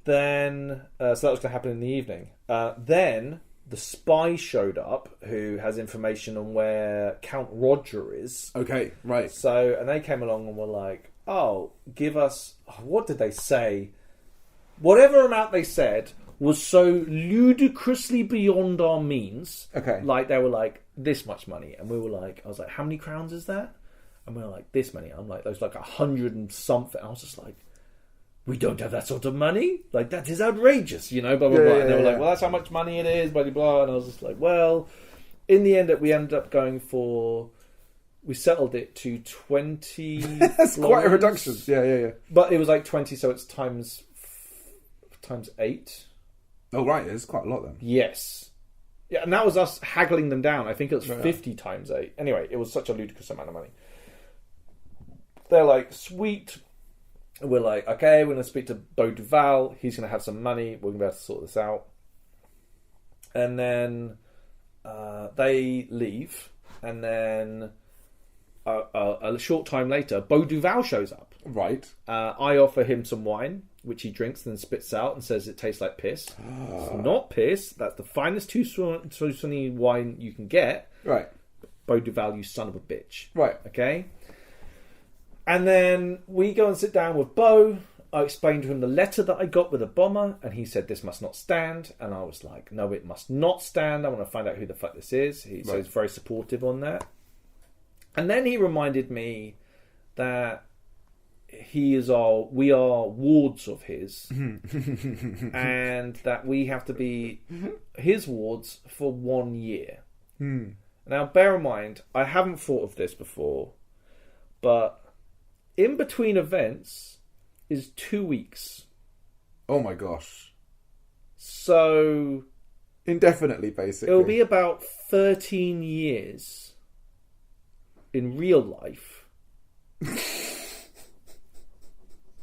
B: that was going to happen in the evening. Then the spy showed up, who has information on where Count Roger is.
A: Okay, right.
B: So, and they came along and were like, "Oh, give us." What did they say? Whatever amount they said was so ludicrously beyond our means.
A: Okay.
B: Like, they were like, this much money. And we were like, I was like, how many crowns is that? And we were like, this many. I'm like, there's like 100 and something. I was just like, we don't have that sort of money. Like, that is outrageous, you know, blah, blah, blah. And they were like, well, that's how much money it is, blah, blah, blah. And I was just like, well, in the end, we ended up going for... We settled it to 20
A: That's quite a reduction. Yeah.
B: But it was like 20, so it's times 8.
A: Oh, right. It's quite a lot then.
B: Yes. Yeah, and that was us haggling them down. I think it was 50 times 8. Anyway, it was such a ludicrous amount of money. They're like, sweet. And we're like, okay, we're going to speak to Beau Duval. He's going to have some money. We're going to be able to sort this out. And then they leave. And then a short time later, Beau Duval shows up.
A: Right.
B: I offer him some wine, which he drinks and then spits out and says it tastes like piss. It's not piss. That's the finest Tuscany wine you can get.
A: Right.
B: Beau Duval, you son of a bitch.
A: Right.
B: Okay? And then we go and sit down with Beau. I explained to him the letter that I got with a bomber, and he said this must not stand. And I was like, no, it must not stand. I want to find out who the fuck this is. So he's very supportive on that. And then he reminded me that we are wards of his, and that we have to be his wards for 1 year. Now, bear in mind, I haven't thought of this before, but in between events is 2 weeks.
A: Oh my gosh.
B: So...
A: indefinitely, basically.
B: It'll be about 13 years in real life.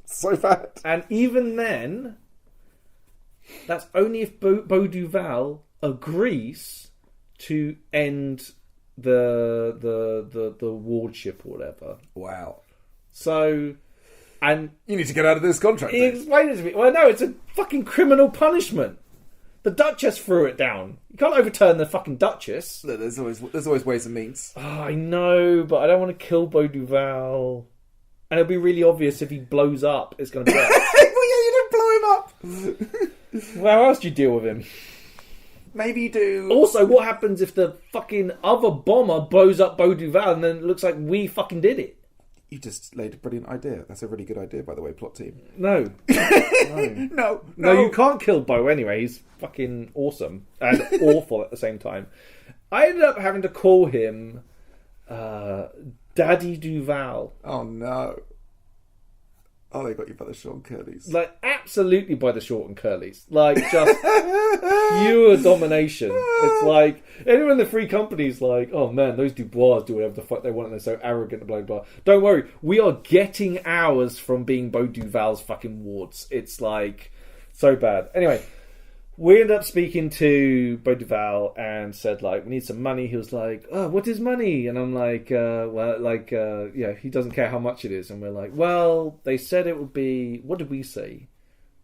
A: So bad.
B: And even then, that's only if Beau Duval agrees to end the wardship or whatever.
A: Wow.
B: So, and
A: you need to get out of this contract.
B: He explained it to me. Well, no, it's a fucking criminal punishment. The Duchess threw it down. You can't overturn the fucking Duchess.
A: There's always ways and means.
B: Oh, I know, but I don't want to kill Beau Duval. And it'll be really obvious if he blows up. It's going to be like...
A: Well, yeah, you don't blow him up.
B: Well, how else do you deal with him?
A: Maybe you do.
B: Also, what happens if the fucking other bomber blows up Beau Duval and then it looks like we fucking did it?
A: You just laid a brilliant idea. That's a really good idea, by the way, plot team.
B: No. No, you can't kill Bois anyway. He's fucking awesome and awful at the same time. I ended up having to call him Daddy Duval.
A: Oh, no. Oh, they got you by the short and curlies.
B: Like, absolutely by the short and curlies. Like, just pure domination. It's like, anyone in the free company's like, oh man, those Dubois do whatever the fuck they want and they're so arrogant and blah, blah, blah. Don't worry, we are getting ours from being Beau Duval's fucking wards. It's like, so bad. Anyway, we ended up speaking to Beau Duval and said, like, we need some money. He was like, oh, what is money? And I'm like, he doesn't care how much it is. And we're like, well, they said it would be, what did we say?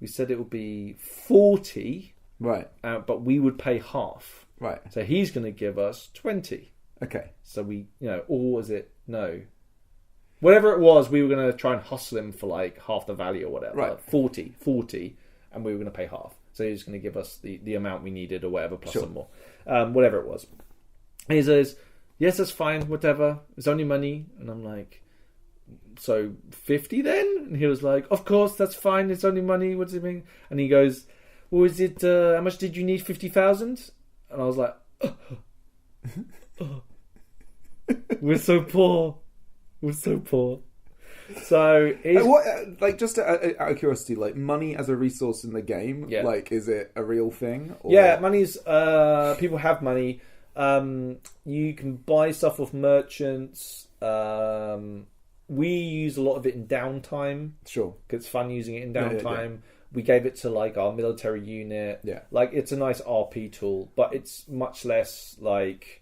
B: We said it would be 40.
A: Right.
B: But we would pay half.
A: Right.
B: So he's going to give us 20.
A: Okay.
B: So we, or was it, no. Whatever it was, we were going to try and hustle him for like half the value or whatever.
A: Right.
B: Like 40, and we were going to pay half. So he was going to give us the amount we needed or whatever, plus some more. Whatever it was. And he says, yes, that's fine, whatever. It's only money. And I'm like, so 50 then? And he was like, of course, that's fine. It's only money. What does it mean? And he goes, well, is it, how much did you need? 50,000? And I was like, we're so poor. We're so poor. So,
A: just out of curiosity, like money as a resource in the game, like is it a real thing? Or...
B: Yeah, money's people have money. You can buy stuff off merchants. We use a lot of it in downtime.
A: Sure,
B: because it's fun using it in downtime. Yeah. We gave it to like our military unit.
A: Yeah,
B: like it's a nice RP tool, but it's much less like.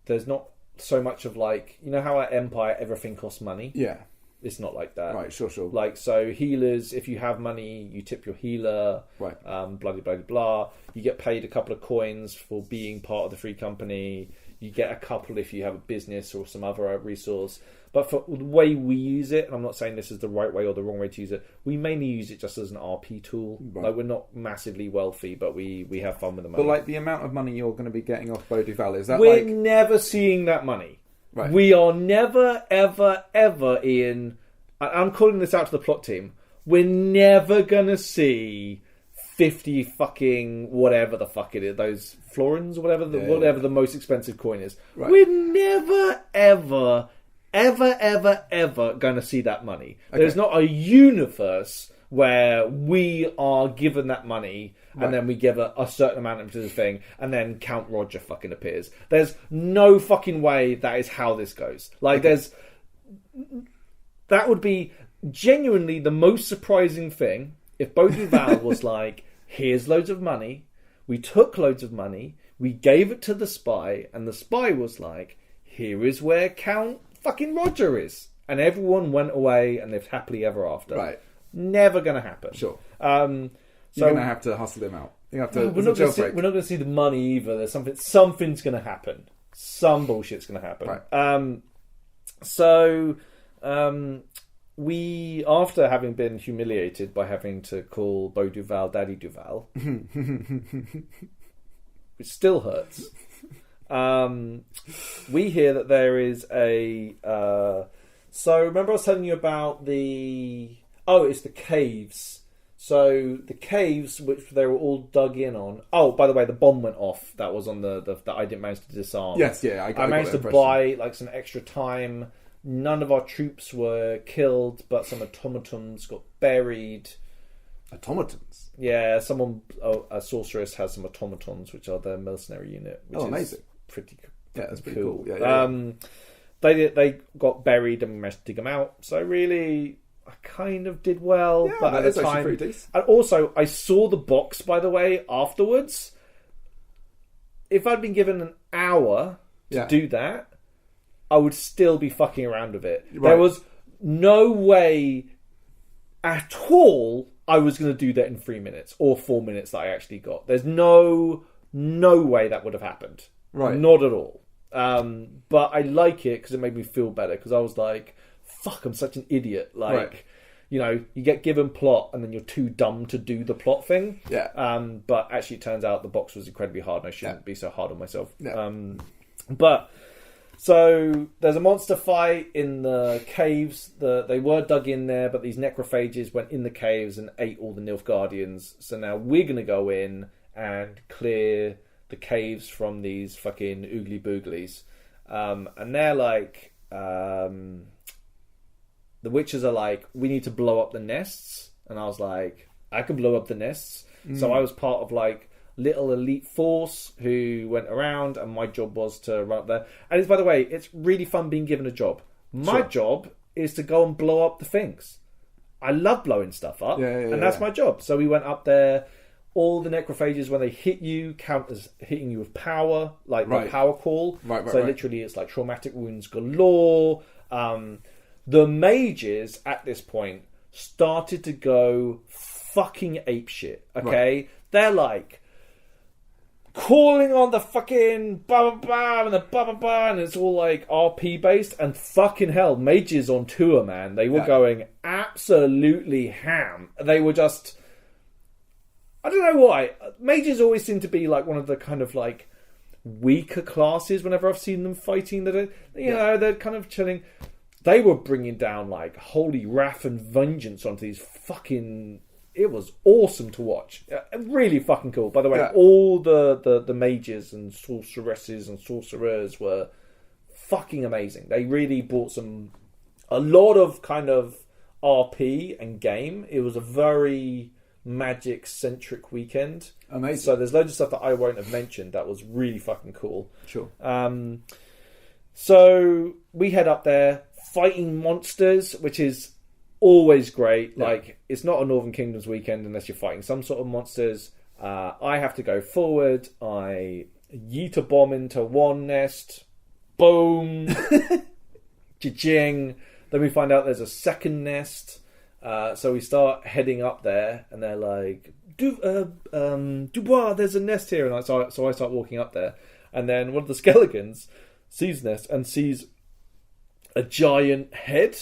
B: There's not so much of like how at Empire everything costs money.
A: Yeah.
B: It's not like that.
A: Right, sure.
B: Like, so healers, if you have money, you tip your healer.
A: Right.
B: Blah. You get paid a couple of coins for being part of the free company. You get a couple if you have a business or some other resource. But for the way we use it, and I'm not saying this is the right way or the wrong way to use it, we mainly use it just as an RP tool. Right. Like, we're not massively wealthy, but we have fun with the money.
A: But, like, the amount of money you're going to be getting off Beau Duval, is that
B: We're never seeing that money. Right. We are never, ever, ever, Ian. I'm calling this out to the plot team. We're never gonna see 50 fucking whatever the fuck it is, those florins or whatever the most expensive coin is. Right. We're never, ever, ever, ever, ever gonna see that money. Okay. There's not a universe where we are given that money and then we give a certain amount into the thing and then Count Roger fucking appears. There's no fucking way that is how this goes. Like, that would be genuinely the most surprising thing if Beau Duval was like, here's loads of money, we took loads of money, we gave it to the spy, and the spy was like, here is where Count fucking Roger is. And everyone went away and lived happily ever after.
A: Right.
B: Never going to happen.
A: Sure. You're going to have to hustle him out. You have to.
B: We're not going to see the money either. There's something's going to happen. Some bullshit's going to happen.
A: Right.
B: We, after having been humiliated by having to call Beau Duval Daddy Duval, which still hurts, we hear that there is a... so remember I was telling you about it's the caves. So the caves, which they were all dug in on... Oh, by the way, the bomb went off. That was on that I didn't manage to disarm.
A: Yes, yeah.
B: I managed to buy like some extra time. None of our troops were killed, but some automatons got buried.
A: Automatons?
B: Yeah, a sorceress has some automatons, which are their mercenary unit. Which is
A: amazing.
B: That's pretty
A: cool. Yeah.
B: They got buried and we managed to dig them out. So really, I kind of did well.
A: Yeah,
B: but at the time,
A: pretty decent.
B: And also, I saw the box, by the way, afterwards. If I'd been given an hour to do that, I would still be fucking around with it. Right. There was no way at all I was going to do that in 3 minutes or 4 minutes that I actually got. There's no way that would have happened.
A: Right.
B: Not at all. But I like it because it made me feel better because I was like, fuck, I'm such an idiot. Like, you get given plot and then you're too dumb to do the plot thing.
A: Yeah.
B: But actually it turns out the box was incredibly hard and I shouldn't be so hard on myself.
A: Yeah.
B: But... So there's a monster fight in the caves. They were dug in there, but these necrophages went in the caves and ate all the Nilf Guardians. So now we're going to go in and clear the caves from these fucking oogly booglies. And they're like... the witches are like, we need to blow up the nests. And I was like, I can blow up the nests. So I was part of like little elite force who went around, and my job was to run up there. And it's, by the way, it's really fun being given a job. My job is to go and blow up the things. I love blowing stuff up, and that's my job. So we went up there. All the necrophages, when they hit you, count as hitting you with power, like the power call. So literally it's like traumatic wounds galore. The mages at this point started to go fucking apeshit, okay? They're like calling on the fucking ba ba ba and the ba ba ba, and it's all like RP based, and fucking hell, mages on tour, man. They were going absolutely ham. They were just, I don't know why. Mages always seem to be like one of the kind of like weaker classes whenever I've seen them fighting. That you know, they're kind of chilling. They were bringing down like holy wrath and vengeance onto these fucking... It was awesome to watch. Really fucking cool. By the way, all the mages and sorceresses and sorcerers were fucking amazing. They really brought a lot of kind of RP and game. It was a very magic-centric weekend.
A: Amazing.
B: So there's loads of stuff that I won't have mentioned that was really fucking cool.
A: Sure.
B: So we head up there, fighting monsters, which is always great. Like, it's not a Northern Kingdoms weekend unless you're fighting some sort of monsters. I have to go forward. I yeet a bomb into one nest. Boom. Cha-ching. Then we find out there's a second nest. So we start heading up there, and they're like, Dubois, there's a nest here. And so I start walking up there. And then one of the skeletons sees the nest and sees a giant head.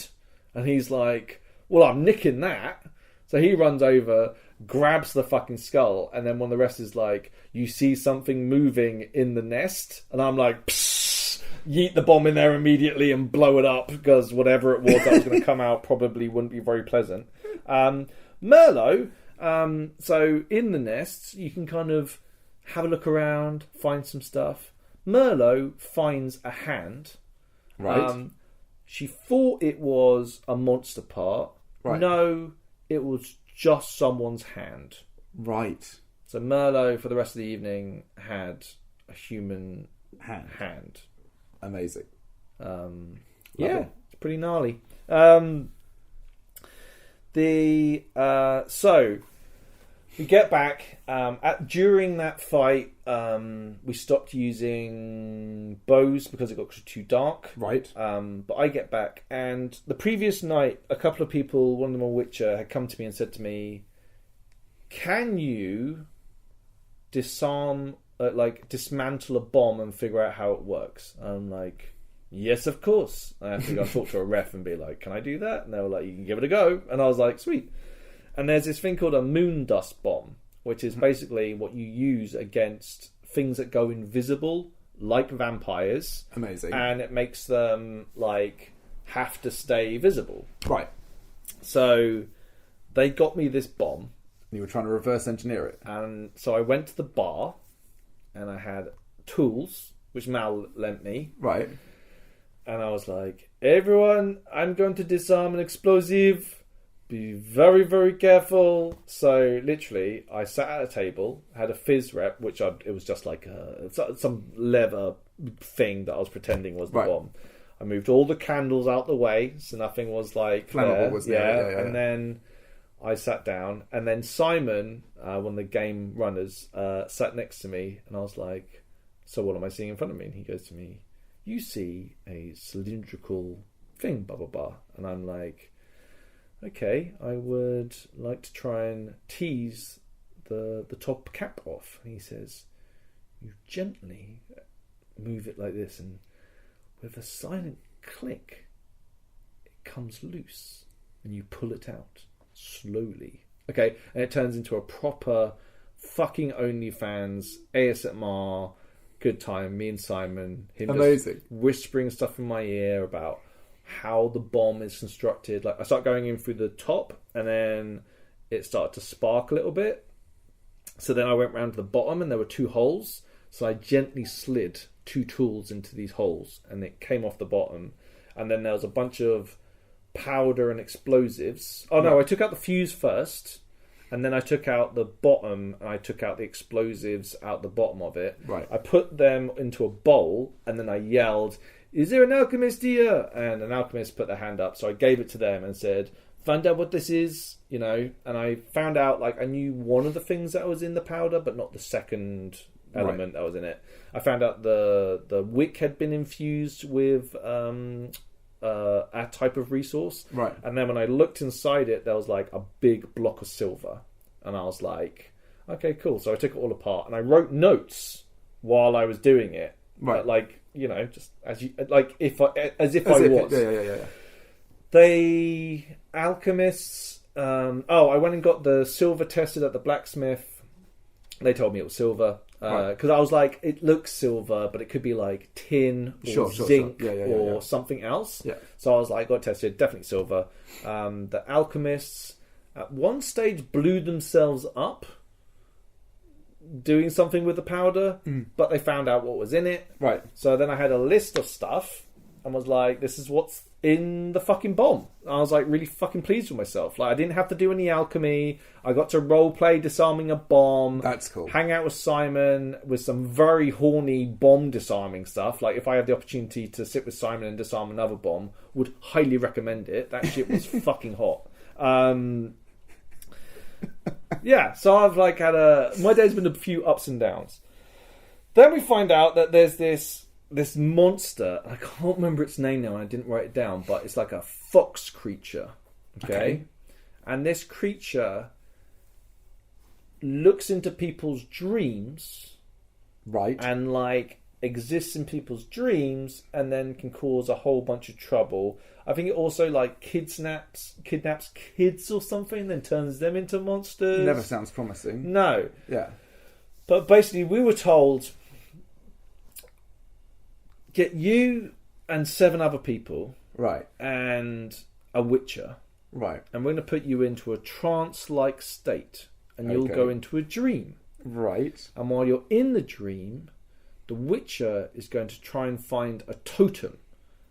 B: And he's like, well, I'm nicking that. So he runs over, grabs the fucking skull, and then one of the rest is like, you see something moving in the nest? And I'm like, psst, yeet the bomb in there immediately and blow it up, because whatever it was that was going to come out probably wouldn't be very pleasant. Merlot, so in the nests, you can kind of have a look around, find some stuff. Merlot finds a hand.
A: Right.
B: She thought it was a monster part. Right. No, it was just someone's hand.
A: Right.
B: So Merlot, for the rest of the evening, had a human hand.
A: Amazing.
B: Yeah, it's pretty gnarly. So we get back. During that fight, we stopped using bows because it got too dark.
A: Right.
B: But I get back, and the previous night, a couple of people, one of them a witcher, had come to me and said to me, "Can you dismantle a bomb and figure out how it works?" I'm like, "Yes, of course." I have to go talk to a ref and be like, "Can I do that?" And they were like, "You can give it a go." And I was like, "Sweet." And there's this thing called a moon dust bomb, which is basically what you use against things that go invisible, like vampires.
A: Amazing.
B: And it makes them, like, have to stay visible.
A: Right.
B: So they got me this bomb.
A: You were trying to reverse engineer it.
B: And so I went to the bar, and I had tools, which Mal lent me.
A: Right.
B: And I was like, "Everyone, I'm going to disarm an explosive. Be very, very careful." So literally, I sat at a table, had a fizz rep, it was just like some leather thing that I was pretending was the bomb. I moved all the candles out the way, so nothing was like
A: flammable. Was there? Yeah.
B: And then I sat down, and then Simon, one of the game runners, sat next to me, and I was like, "So what am I seeing in front of me?" And he goes to me, "You see a cylindrical thing, blah blah blah," and I'm like, "Okay, I would like to try and tease the top cap off." And he says, "You gently move it like this, and with a silent click, it comes loose, and you pull it out slowly." Okay, and it turns into a proper fucking OnlyFans ASMR good time. Me and Simon, him
A: Amazing.
B: just whispering stuff in my ear about how the bomb is constructed. Like I start going in through the top, and then it started to spark a little bit. So then I went round to the bottom, and there were 2 holes. So I gently slid 2 tools into these holes, and it came off the bottom. And then there was a bunch of powder and explosives. Oh no, I took out the fuse first, and then I took out the bottom, and I took out the explosives out the bottom of it.
A: Right.
B: I put them into a bowl, and then I yelled, "Is there an alchemist here?" And an alchemist put their hand up, so I gave it to them and said, "Find out what this is," you know. And I found out, like, I knew one of the things that was in the powder, but not the second element that was in it. I found out the wick had been infused with a type of resource.
A: Right.
B: And then when I looked inside it, there was like a big block of silver. And I was like, okay, cool. So I took it all apart and I wrote notes while I was doing it.
A: Right.
B: Like, you know, just as you like, as if I was.
A: Yeah.
B: They alchemists. I went and got the silver tested at the blacksmith. They told me it was silver. Because I was like, it looks silver, but it could be like tin or zinc or something else.
A: Yeah.
B: So I was like, got tested, definitely silver. The alchemists at one stage blew themselves up doing something with the powder, but they found out what was in it.
A: Right.
B: So then I had a list of stuff and was like, this is what's in the fucking bomb. I was like really fucking pleased with myself. Like I didn't have to do any alchemy. I got to role play disarming a bomb.
A: That's cool.
B: Hang out with Simon with some very horny bomb disarming stuff. Like if I had the opportunity to sit with Simon and disarm another bomb, would highly recommend it. That shit was fucking hot. Yeah, so I've like had my day's been a few ups and downs. Then we find out that there's this monster. I can't remember its name now, and I didn't write it down, but it's like a fox creature. Okay? And this creature looks into people's dreams,
A: right,
B: and like exists in people's dreams, and then can cause a whole bunch of trouble. I think it also like kidnaps kids or something, then turns them into monsters.
A: Never sounds promising.
B: No.
A: Yeah.
B: But basically, we were told, get you and 7 other people,
A: right,
B: and a witcher,
A: right,
B: and we're going to put you into a trance-like state, and you'll go into a dream.
A: Right.
B: And while you're in the dream, the witcher is going to try and find a totem,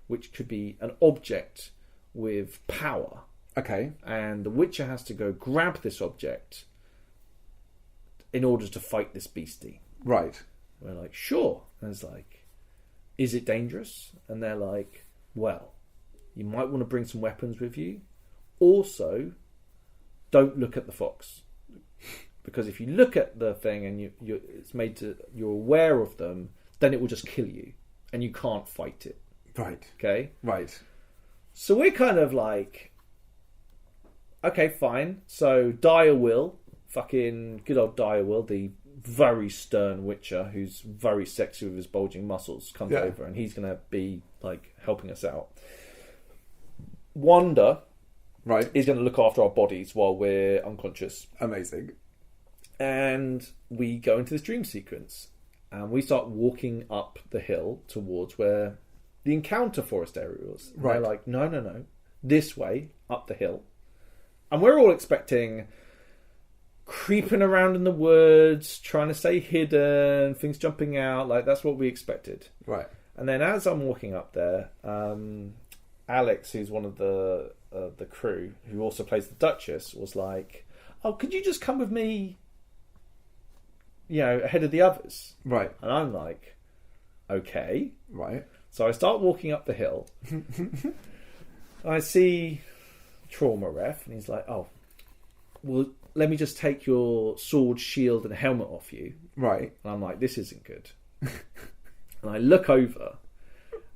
B: which could be an object with power.
A: Okay.
B: And the witcher has to go grab this object in order to fight this beastie.
A: Right.
B: We're like, sure. And it's like, is it dangerous? And they're like, well, you might want to bring some weapons with you. Also, don't look at the fox. Because if you look at the thing and you're aware of them, then it will just kill you. And you can't fight it.
A: Right.
B: Okay?
A: Right.
B: So we're kind of like, okay, fine. So Dire Will, fucking good old Dire Will, the very stern witcher who's very sexy with his bulging muscles, comes over and he's going to be like helping us out. Wanda is going to look after our bodies while we're unconscious.
A: Amazing. And
B: we go into this dream sequence and we start walking up the hill towards where the encounter forest area was. Right. They're like, no, this way, up the hill. And we're all expecting creeping around in the woods, trying to stay hidden, things jumping out. Like, that's what we expected.
A: Right.
B: And then as I'm walking up there, Alex, who's one of the crew, who also plays the Duchess, was like, oh, could you just come with me, ahead of the others?
A: Right.
B: And I'm like, okay.
A: Right.
B: So I start walking up the hill. I see Trauma Ref, and he's like, oh, well, let me just take your sword, shield, and helmet off you.
A: Right.
B: And I'm like, this isn't good. And I look over,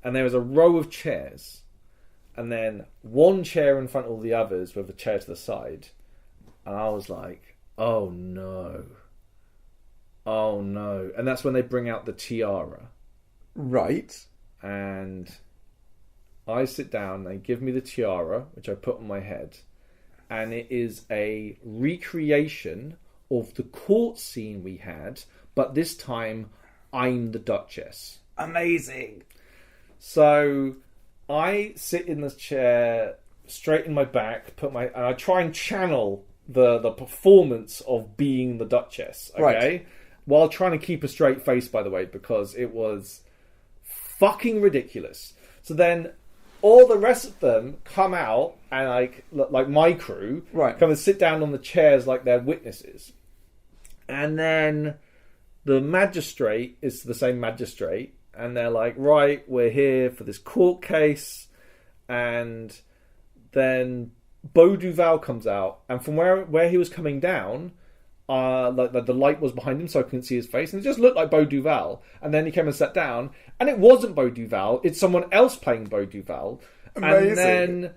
B: and there is a row of chairs, and then one chair in front of all the others with a chair to the side. And I was like, oh no. Oh no. And that's when they bring out the tiara.
A: Right.
B: And I sit down, they give me the tiara, which I put on my head, and it is a recreation of the court scene we had, but this time I'm the Duchess.
A: Amazing.
B: So I sit in this chair, straighten my back, and I try and channel the performance of being the Duchess, okay?
A: Right.
B: While trying to keep a straight face, by the way, because it was fucking ridiculous. So then all the rest of them come out and like my crew come and sit down on the chairs like they're witnesses. And then the magistrate is the same magistrate, and they're like, right, we're here for this court case. And then Beau Duval comes out, and from where he was coming down, like the light was behind him, so I couldn't see his face, and it just looked like Beau Duval. And then he came and sat down, and it wasn't Beau Duval; it's someone else playing Beau Duval.
A: Amazing.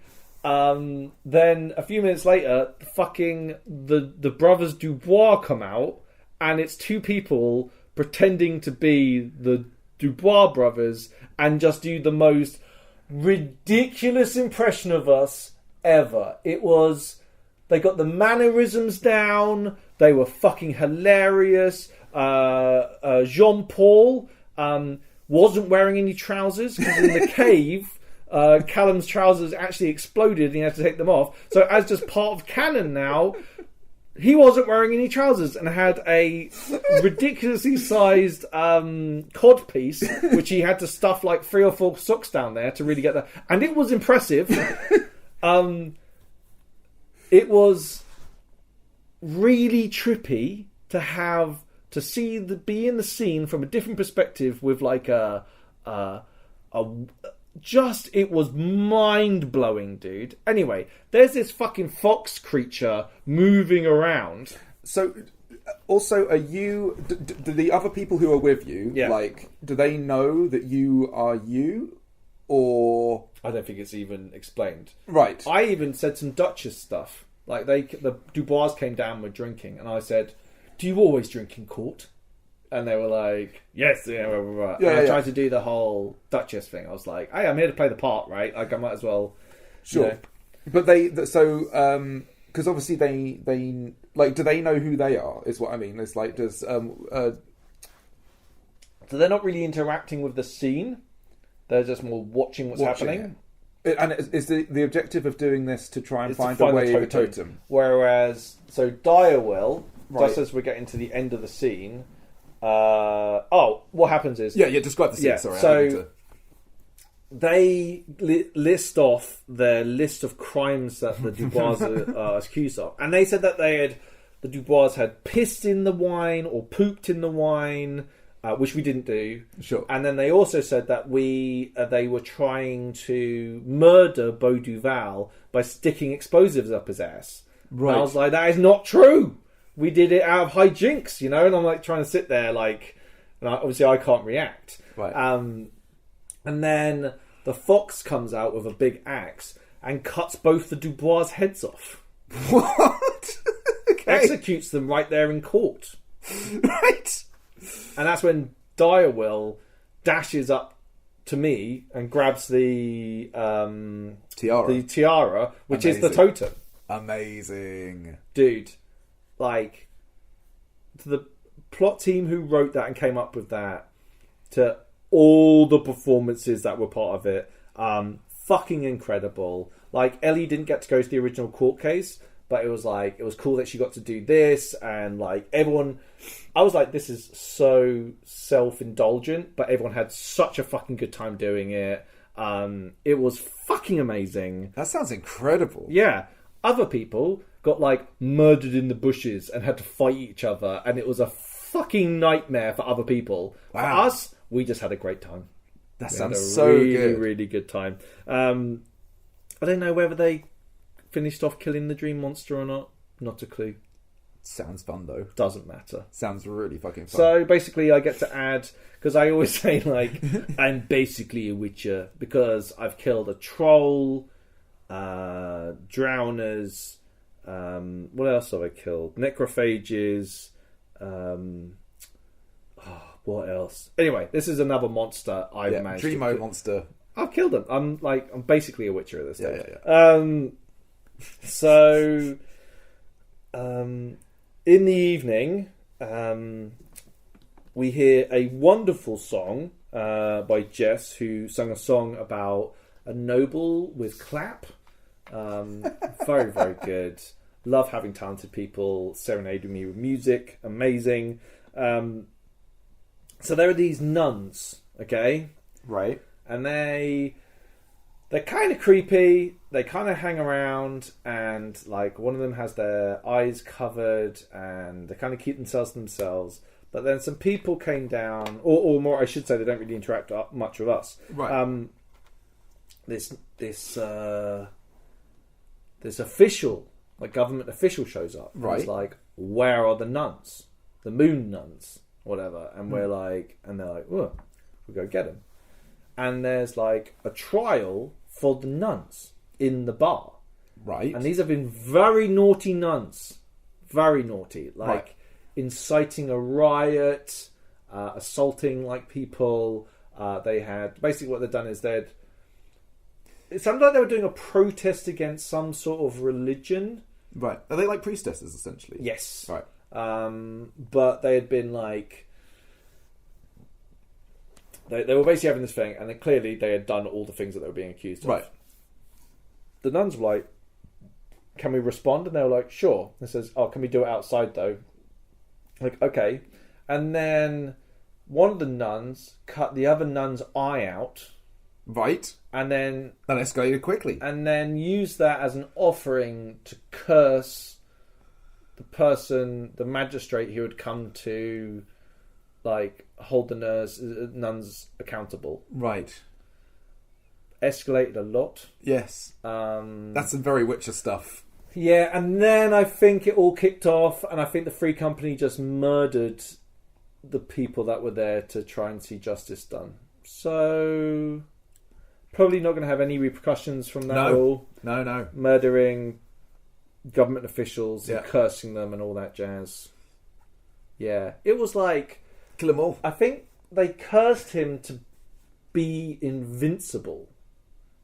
B: And then a few minutes later, fucking the brothers Dubois come out, and it's two people pretending to be the Dubois brothers and just do the most ridiculous impression of us ever. They got the mannerisms down. They were fucking hilarious. Jean-Paul wasn't wearing any trousers because in the cave, Callum's trousers actually exploded and he had to take them off. So as just part of canon now, he wasn't wearing any trousers and had a ridiculously sized codpiece, which he had to stuff like 3 or 4 socks down there to really get that. And it was impressive. It was really trippy to be in the scene from a different perspective with like it was mind-blowing, dude. Anyway, there's this fucking fox creature moving around.
A: So, also, are you... Do the other people who are with you, do they know that you are you? Or...
B: I don't think it's even explained.
A: Right.
B: I even said some Duchess stuff. Like, the Dubois came down with drinking, and I said, do you always drink in court? And they were like, yes. Blah, blah, blah. I tried to do the whole Duchess thing. I was like, hey, I'm here to play the part, right? Like, I might as well...
A: Sure. You know. But because obviously they... Like, do they know who they are, is what I mean. It's like, does... So
B: they're not really interacting with the scene. They're just more watching what's happening.
A: And is the objective of doing this to try and find a way of a totem?
B: Whereas, so Direwell, just as we're getting to the end of the scene... what happens is...
A: Yeah, describe the scene, sorry.
B: So, they list off their list of crimes that the Dubois are accused of. And they said that the Dubois had pissed in the wine or pooped in the wine, which we didn't do.
A: Sure.
B: And then they also said that they were trying to murder Beau Duval by sticking explosives up his ass. Right. And I was like, that is not true! We did it out of hijinks, you know? And I'm like trying to sit there like... And obviously I can't react.
A: Right.
B: And then the fox comes out with a big axe and cuts both the Dubois' heads off.
A: What? Okay.
B: Executes them right there in court.
A: Right.
B: And that's when Direwell dashes up to me and grabs the tiara, which is the totem.
A: Amazing.
B: Dude, like, to the plot team who wrote that and came up with that, to all the performances that were part of it, fucking incredible. Like, Ellie didn't get to go to the original court case, but it was cool that she got to do this, and like everyone, I was like, this is so self-indulgent, but everyone had such a fucking good time doing it. It was fucking amazing.
A: That sounds incredible.
B: Yeah. Other people got like murdered in the bushes and had to fight each other, and it was a fucking nightmare for other people. Wow. For us, we just had a great time.
A: That sounds so good.
B: Really, really good time. I don't know whether they finished off killing the dream monster or not. Not a clue.
A: Sounds fun though.
B: Doesn't matter.
A: Sounds really fucking fun.
B: So basically I get to add, because I always say like, I'm basically a witcher, because I've killed a troll, drowners, what else have I killed? Necrophages, what else? Anyway, this is another monster I've managed
A: Dreamo
B: to kill.
A: monster.
B: I've killed them. I'm basically a witcher at this stage.
A: Yeah.
B: So, in the evening, we hear a wonderful song by Jess, who sung a song about a noble with clap. Very, very good. Love having talented people serenading me with music. Amazing. So there are these nuns, okay?
A: Right.
B: And they're kind of creepy. They kind of hang around, and like one of them has their eyes covered, and they kind of keep themselves to themselves. But then some people came down, or more, I should say, they don't really interact much with us.
A: Right.
B: This official, like government official, shows up.
A: Right.
B: It's like, where are the nuns? The moon nuns, whatever. And we're like, and they're like, oh, we'll go get them. And there's like a trial for the nuns in the bar.
A: Right.
B: And these have been very naughty nuns. Very naughty. Like
A: Right.
B: inciting a riot, assaulting like people. They had, basically what they've done is it sounded like they were doing a protest against some sort of religion.
A: Right. Are they like priestesses, essentially?
B: Yes.
A: Right.
B: But they had been like... They were basically having this thing, and then clearly they had done all the things that they were being accused of.
A: Right.
B: The nuns were like, can we respond? And they were like, sure. And it says, oh, can we do it outside though? Like, okay. And then one of the nuns cut the other nun's eye out.
A: Right.
B: And then...
A: That escalated quickly.
B: And then used that as an offering to curse the person, the magistrate who had come to, like, hold the nuns accountable.
A: Right.
B: Escalated a lot.
A: Yes. That's some very Witcher stuff.
B: Yeah, and then I think it all kicked off, and I think the Free Company just murdered the people that were there to try and see justice done. So... probably not going to have any repercussions from that at all.
A: No.
B: Murdering government officials and
A: Yeah.
B: cursing them and all that jazz. Yeah. It was like...
A: Kill them all.
B: I think they cursed him to be invincible.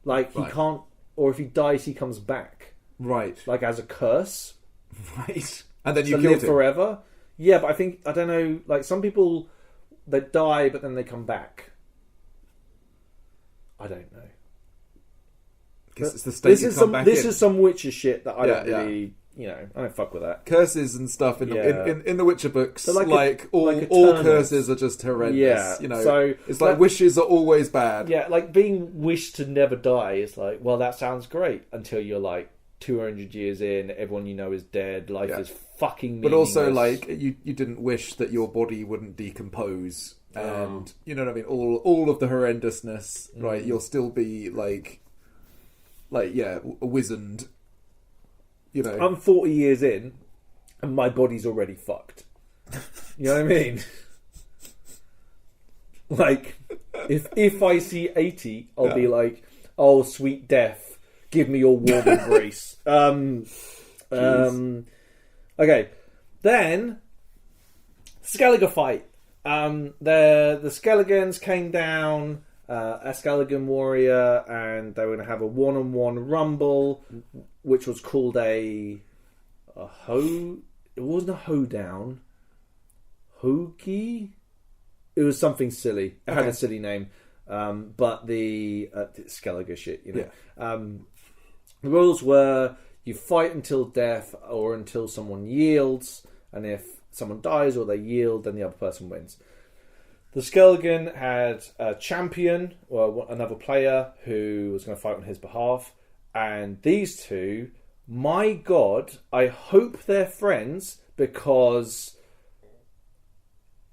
B: Like, he
A: Right.
B: can't... Or if he dies, he comes back.
A: Right.
B: Like, as a curse.
A: Right. And then you
B: To
A: killed
B: live
A: him.
B: forever. Yeah, but I think... I don't know... Like, some people... They die, but then they come back. I don't know.
A: Because it's the state
B: This
A: you
B: is
A: come
B: some
A: back
B: this
A: in.
B: is some Witcher shit that I
A: Yeah,
B: don't really, you know, I don't fuck with that.
A: Curses and stuff in the Witcher books,
B: So like
A: all
B: Eternals.
A: curses are just horrendous.
B: Yeah,
A: You know,
B: so
A: it's like wishes are always bad.
B: Yeah, like being wished to never die is like, well, that sounds great until you're like 200 years in, everyone you know is dead, life is fucking meaningless.
A: But also, like, you didn't wish that your body wouldn't decompose. And you know what I mean, all of the horrendousness, right? You'll still be like wizened. You know,
B: I'm 40 years in, and my body's already fucked. You know what I mean? Like, if I see 80, I'll be like, oh, sweet death, give me your warm embrace. Okay, then Skellige fight. The Skelligans came down, a Skelligan warrior, and they were going to have a one-on-one rumble, which was called a hoe. It wasn't a hoedown. Hoagie? It was something silly. It had a silly name. But the Skellige shit, you know.
A: Yeah.
B: The rules were you fight until death or until someone yields, and if someone dies or they yield, then the other person wins. The Skelligan had a champion, or another player, who was going to fight on his behalf. And these two, my God, I hope they're friends, because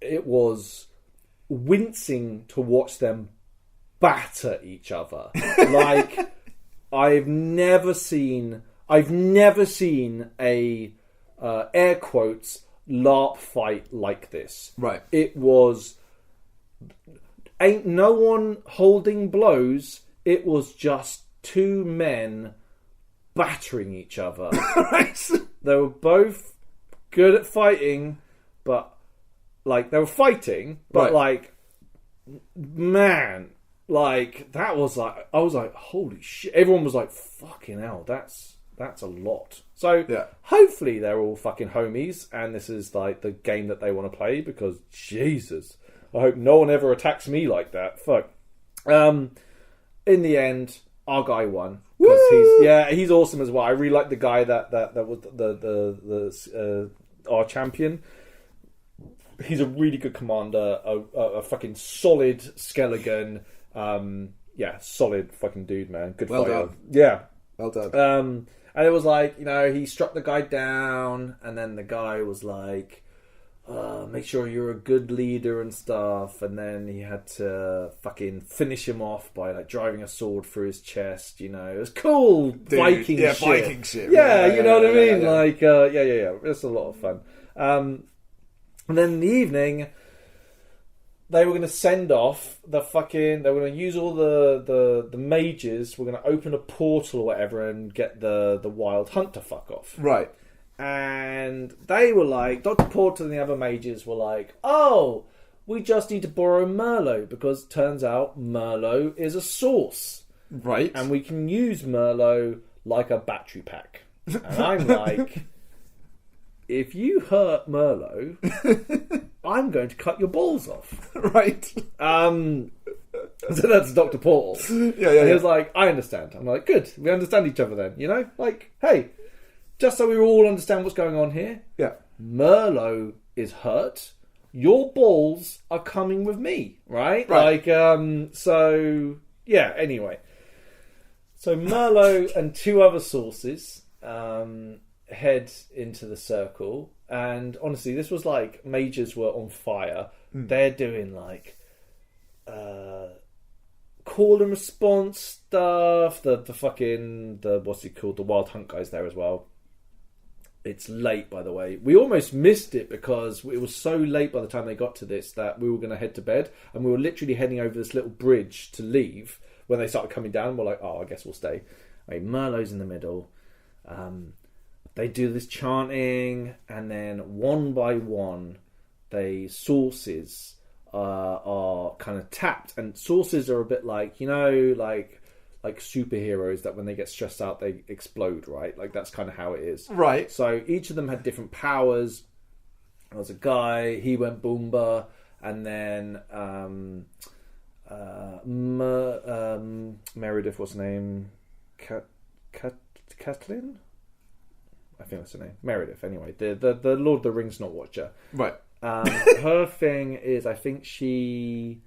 B: it was wincing to watch them batter each other. Like, I've never seen a air quotes LARP fight like this.
A: right?
B: It was ain't no one holding blows. It was just two men battering each other.
A: Right.
B: They were both good at fighting, but like they were fighting, but
A: Right.
B: like, man, like that was like, I was like, holy shit! Everyone was like, fucking hell, that's That's a lot. So
A: Yeah.
B: hopefully they're all fucking homies, and this is like the game that they want to play. Because Jesus, I hope no one ever attacks me like that. Fuck. In the end, our guy won because he's awesome as well. I really like the guy that was the our champion. He's a really good commander, a fucking solid Skellige. Solid fucking dude, man. Good
A: Well
B: fighter.
A: done.
B: Yeah.
A: Well done.
B: And it was like, he struck the guy down, and then the guy was like, make sure you're a good leader and stuff, and then he had to fucking finish him off by like driving a sword through his chest, It was cool.
A: Dude,
B: Viking shit.
A: Viking shit.
B: Yeah, you know what I mean?
A: Yeah.
B: Like, it's a lot of fun. And then in the evening, they were going to send off they were going to use all the mages, we're going to open a portal or whatever and get the wild hunt to fuck off.
A: Right.
B: And they were like, Dr. Porter and the other mages were like, oh, we just need to borrow Merlot, because it turns out Merlot is a source.
A: Right.
B: And we can use Merlot like a battery pack. And I'm like, if you hurt Merlot, I'm going to cut your balls off.
A: Right.
B: So that's Dr. Paul.
A: Yeah.
B: And he was like, I understand. I'm like, good. We understand each other then, Like, hey, just so we all understand what's going on here.
A: Yeah.
B: Merlot is hurt. Your balls are coming with me, right?
A: Right.
B: Anyway. So Merlot and two other sources head into the circle, and honestly, this was like mages were on fire. They're doing like call and response stuff. The what's it called? The wild hunt guys there as well. It's late, by the way. We almost missed it because it was so late by the time they got to this that we were going to head to bed, and we were literally heading over this little bridge to leave when they started coming down. We're like, oh, I guess we'll stay. Merlot's in the middle. They do this chanting, and then one by one, sources are kind of tapped, and sources are a bit like, like superheroes that when they get stressed out, they explode, right? Like that's kind of how it is.
A: Right.
B: So each of them had different powers. There was a guy, he went Boomba, and then Meredith, what's her name? Kathleen? I think that's her name. Meredith, anyway. The Lord of the Rings not watcher.
A: Right.
B: Her thing is, I think she...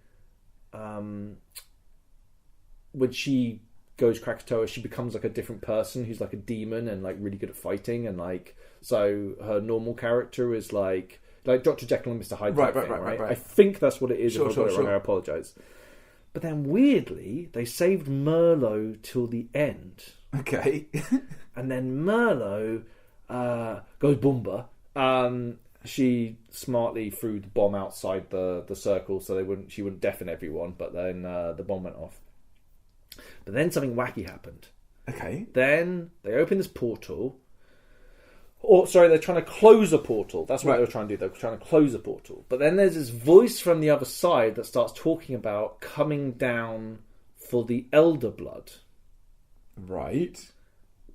B: when she goes Krakatoa, she becomes like a different person who's like a demon and like really good at fighting, and like, so her normal character is like Dr. Jekyll and Mr. Hyde type thing, right? I think that's what it is. If I got it wrong, I apologise. But then weirdly, they saved Merlot till the end.
A: Okay.
B: And then Merlot goes Boomba. She smartly threw the bomb outside the circle so she wouldn't deafen everyone, but then the bomb went off. But then something wacky happened.
A: Okay.
B: Then they opened this portal. They're trying to close a portal. That's what they were trying to do. They were trying to close a portal. But then there's this voice from the other side that starts talking about coming down for the Elder Blood.
A: Right.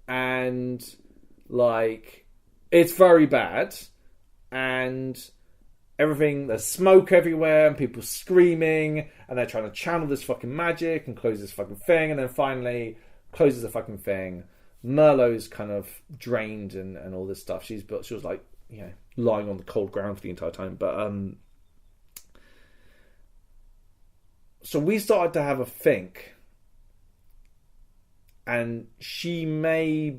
B: And, like, it's very bad. And everything, there's smoke everywhere and people screaming, and they're trying to channel this fucking magic and close this fucking thing, and then finally closes the fucking thing. Merlot's kind of drained and all this stuff. She was like, lying on the cold ground for the entire time. But so we started to have a think, and she may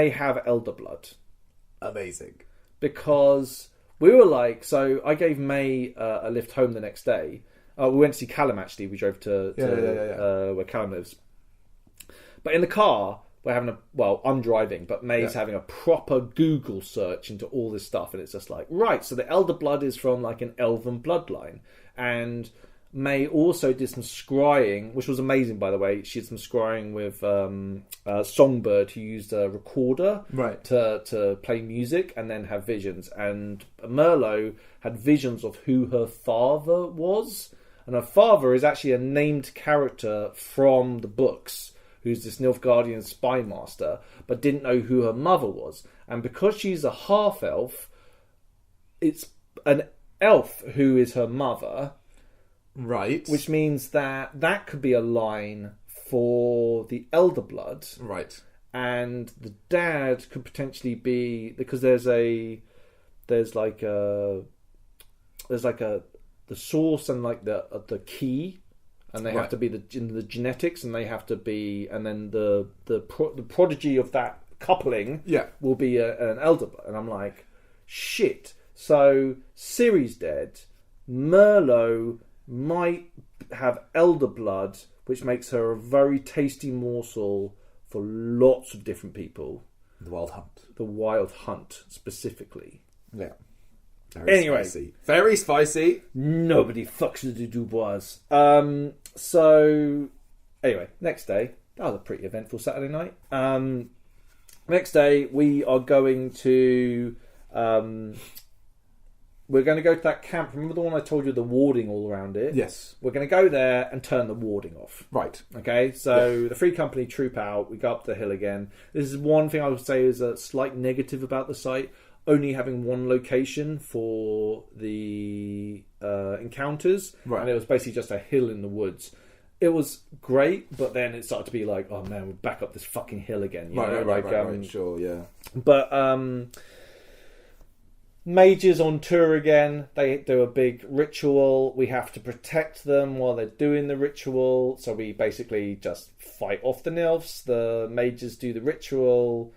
B: have Elder Blood.
A: Amazing.
B: Because we were like, so I gave May a lift home the next day. We went to see Callum, actually. We drove to where Callum lives. But in the car, I'm driving, but May's having a proper Google search into all this stuff. And it's just like, right, so the Elder Blood is from like an elven bloodline. And May also did some scrying, which was amazing, by the way. She did some scrying with Songbird, who used a recorder to play music and then have visions. And Merlot had visions of who her father was. And her father is actually a named character from the books, who's this Nilfgaardian spy master, but didn't know who her mother was. And because she's a half-elf, it's an elf who is her mother.
A: Right.
B: Which means that could be a line for the elder blood.
A: Right.
B: And the dad could potentially be... Because there's the source and like the key, and they have to be in the genetics, and they have to be, and then the prodigy of that coupling will be an elder blood. And I'm like, shit. So Ciri's dead. Merlot might have elder blood, which makes her a very tasty morsel for lots of different people.
A: The Wild Hunt.
B: The Wild Hunt, specifically.
A: Yeah.
B: Spicy.
A: Very spicy.
B: Nobody fucks with the Dubois. So, anyway, next day. That was a pretty eventful Saturday night. Next day, we are going to... we're going to go to that camp. Remember the one I told you, the warding all around it?
A: Yes.
B: We're going to go there and turn the warding off.
A: Right.
B: Okay, so the Free Company troop out. We go up the hill again. This is one thing I would say is a slight negative about the site. Only having one location for the encounters. Right. And it was basically just a hill in the woods. It was great, but then it started to be like, oh man, we're back up this fucking hill again.
A: Right, sure, yeah.
B: But... mages on tour again. They do a big ritual. We have to protect them while they're doing the ritual. So we basically just fight off the Nilfs. The mages do the ritual,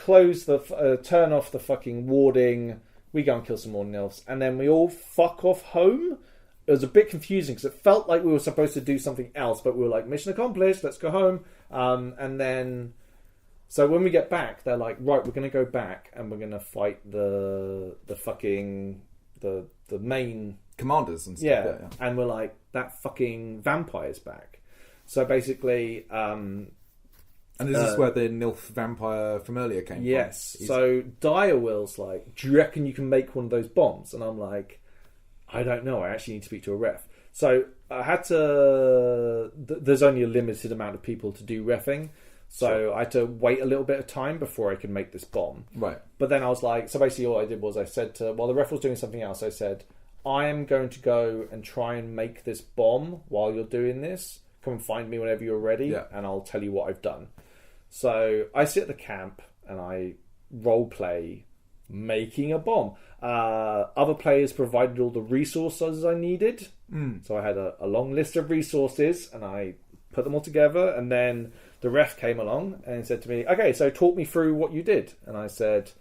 B: turn off the fucking warding. We go and kill some more Nilfs, and then we all fuck off home. It was a bit confusing because it felt like we were supposed to do something else, but we were like, mission accomplished, let's go home. And then... So when we get back, they're like, right, we're going to go back and we're going to fight the main
A: commanders and stuff.
B: Yeah. And we're like, that fucking vampire's back. So basically,
A: and is this where the Nilf vampire from earlier came from?
B: Yes. So Direwill's like, do you reckon you can make one of those bombs? And I'm like, I don't know. I actually need to speak to a ref. So I had to. There's only a limited amount of people to do refing. So I had to wait a little bit of time before I could make this bomb.
A: Right.
B: But then I was like, so basically all I did was I said while the ref was doing something else, I said, I am going to go and try and make this bomb while you're doing this. Come and find me whenever you're ready, and I'll tell you what I've done. So I sit at the camp and I role play making a bomb. Other players provided all the resources I needed. So I had a long list of resources and I put them all together, and then the ref came along and said to me, okay, so talk me through what you did. And I said,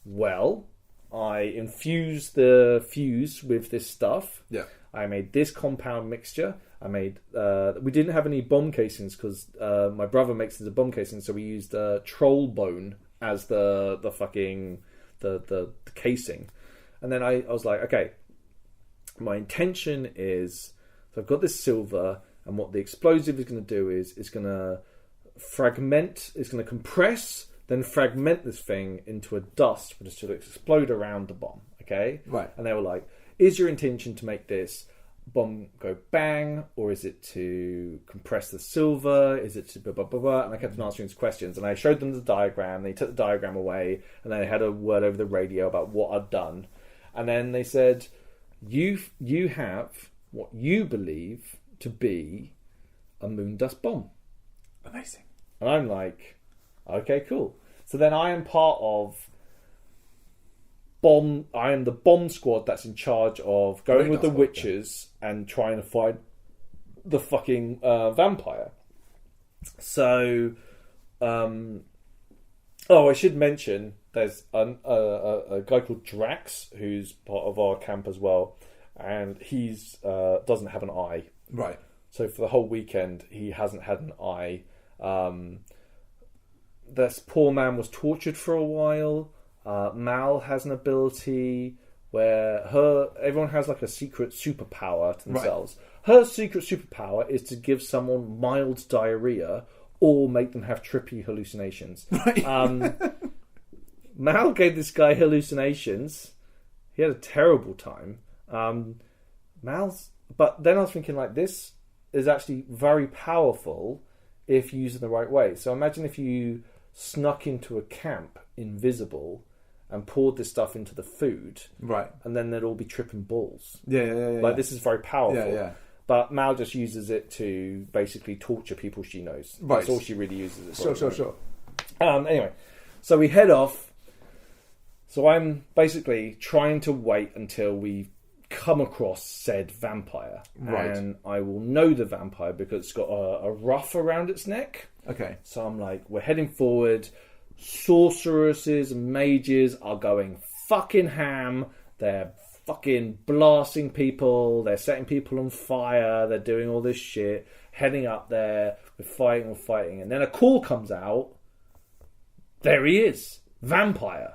B: well, I infused the fuse with this stuff.
A: Yeah.
B: I made this compound mixture. I made... we didn't have any bomb casings because my brother makes the bomb casings, so we used troll bone as the fucking... the casing. And then I was like, okay, my intention is... So I've got this silver, and what the explosive is going to do is it's going to fragment, it's going to compress, then fragment this thing into a dust which will explode around the bomb. Okay?
A: Right.
B: And they were like, is your intention to make this bomb go bang, or is it to compress the silver? Is it to blah, blah, blah, blah? And I kept on answering these questions, and I showed them the diagram. They took the diagram away, and then they had a word over the radio about what I'd done. And then they said, you have what you believe to be a moon dust bomb.
A: Amazing.
B: And I'm like, okay, cool. So then I am part of I am the bomb squad that's in charge of going with the witches and trying to find the fucking vampire. So, I should mention there's a guy called Drax who's part of our camp as well, and he's doesn't have an eye.
A: Right.
B: So for the whole weekend, he hasn't had an eye. This poor man was tortured for a while. Mal has an ability where everyone has like a secret superpower to themselves. Right. Her secret superpower is to give someone mild diarrhea or make them have trippy hallucinations. Right. Mal gave this guy hallucinations. He had a terrible time. But then I was thinking, like, this is actually very powerful if used in the right way. So imagine if you snuck into a camp invisible and poured this stuff into the food,
A: right,
B: and then they'd all be tripping balls.
A: Yeah.
B: This is very powerful.
A: Yeah.
B: But Mal just uses it to basically torture people she knows.
A: Right.
B: That's all she really uses it for.
A: Sure.
B: Anyway, so we head off. So I'm basically trying to wait until we come across said vampire.
A: Right.
B: And I will know the vampire because it's got a ruff around its neck.
A: Okay.
B: So I'm like, we're heading forward. Sorceresses and mages are going fucking ham. They're fucking blasting people. They're setting people on fire. They're doing all this shit. Heading up there. We're fighting. And then a call comes out. There he is. Vampire.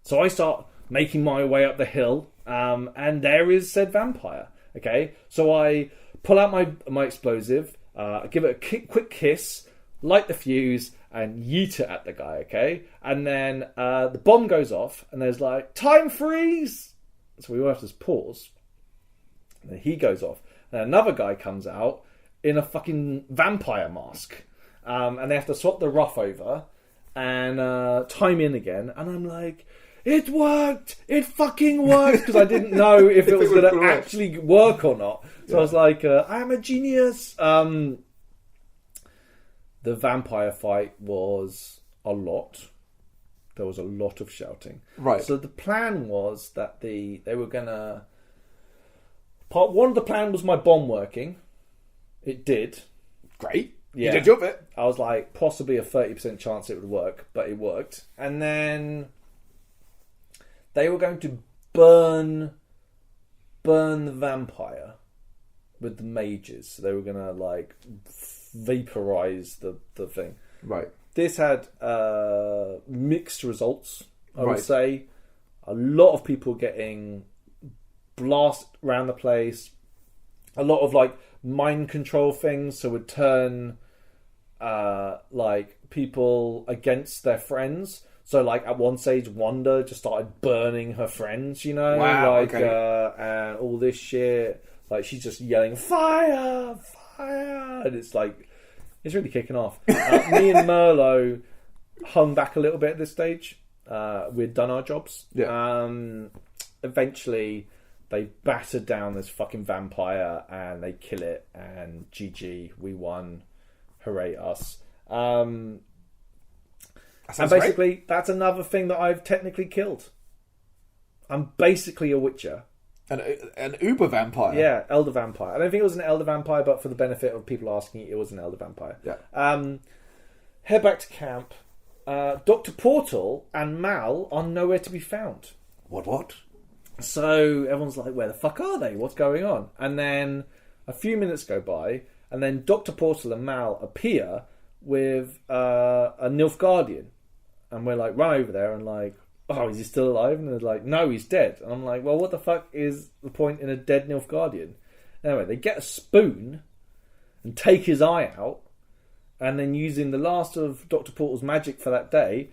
B: So I start making my way up the hill. And there is said vampire. Okay. So I pull out my explosive. Give it a quick kiss. Light the fuse. And yeet it at the guy. Okay. And then the bomb goes off. And there's like, time freeze. So we all have to just pause. And then he goes off. And another guy comes out in a fucking vampire mask. And they have to swap the ruff over and time in again. And I'm like, it worked! It fucking worked! Because I didn't know if it was going to actually work or not. So I was like, I'm a genius. The vampire fight was a lot. There was a lot of shouting.
A: Right.
B: So the plan was that they were gonna. Part one of the plan was my bomb working. It did.
A: Great.
B: Yeah.
A: You did your bit.
B: I was like, possibly a 30% chance it would work, but it worked. And then they were going to burn the vampire with the mages. So they were gonna like vaporize the thing.
A: Right.
B: This had mixed results, I would
A: Right.
B: say. A lot of people getting blasted around the place. A lot of like mind control things, so would turn like people against their friends. So like at one stage, Wanda just started burning her friends, you know,
A: Wow,
B: like
A: okay.
B: and all this shit. Like she's just yelling fire, fire, and it's like. It's really kicking off. Me and Merlot hung back a little bit at this stage. We'd done our jobs.
A: Yeah.
B: Eventually, they battered down this fucking vampire and they kill it. And GG, we won. Hooray us. And basically,
A: great.
B: That's another thing that I've technically killed. I'm basically a witcher.
A: An uber vampire.
B: Yeah, elder vampire. I don't think it was an elder vampire, but for the benefit of people asking, it was an elder vampire.
A: Yeah.
B: Head back to camp. Dr. Portal and Mal are nowhere to be found.
A: What?
B: So everyone's like, where the fuck are they? What's going on? And then a few minutes go by, and then Dr. Portal and Mal appear with a Nilfgaardian. And we're like, run over there and like, oh, is he still alive? And they're like, no, he's dead. And I'm like, well, what the fuck is the point in a dead Nilfgaardian? Anyway, they get a spoon and take his eye out, and then using the last of Dr. Portal's magic for that day,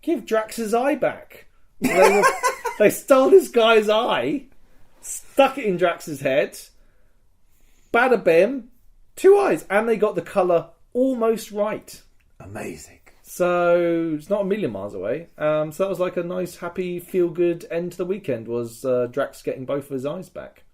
B: give Drax's eye back. They stole this guy's eye, stuck it in Drax's head, bada bim, 2 eyes, and they got the colour almost right.
A: Amazing.
B: So it's not a million miles away. So that was like a nice, happy, feel-good end to the weekend. Was Drax getting both of his eyes back?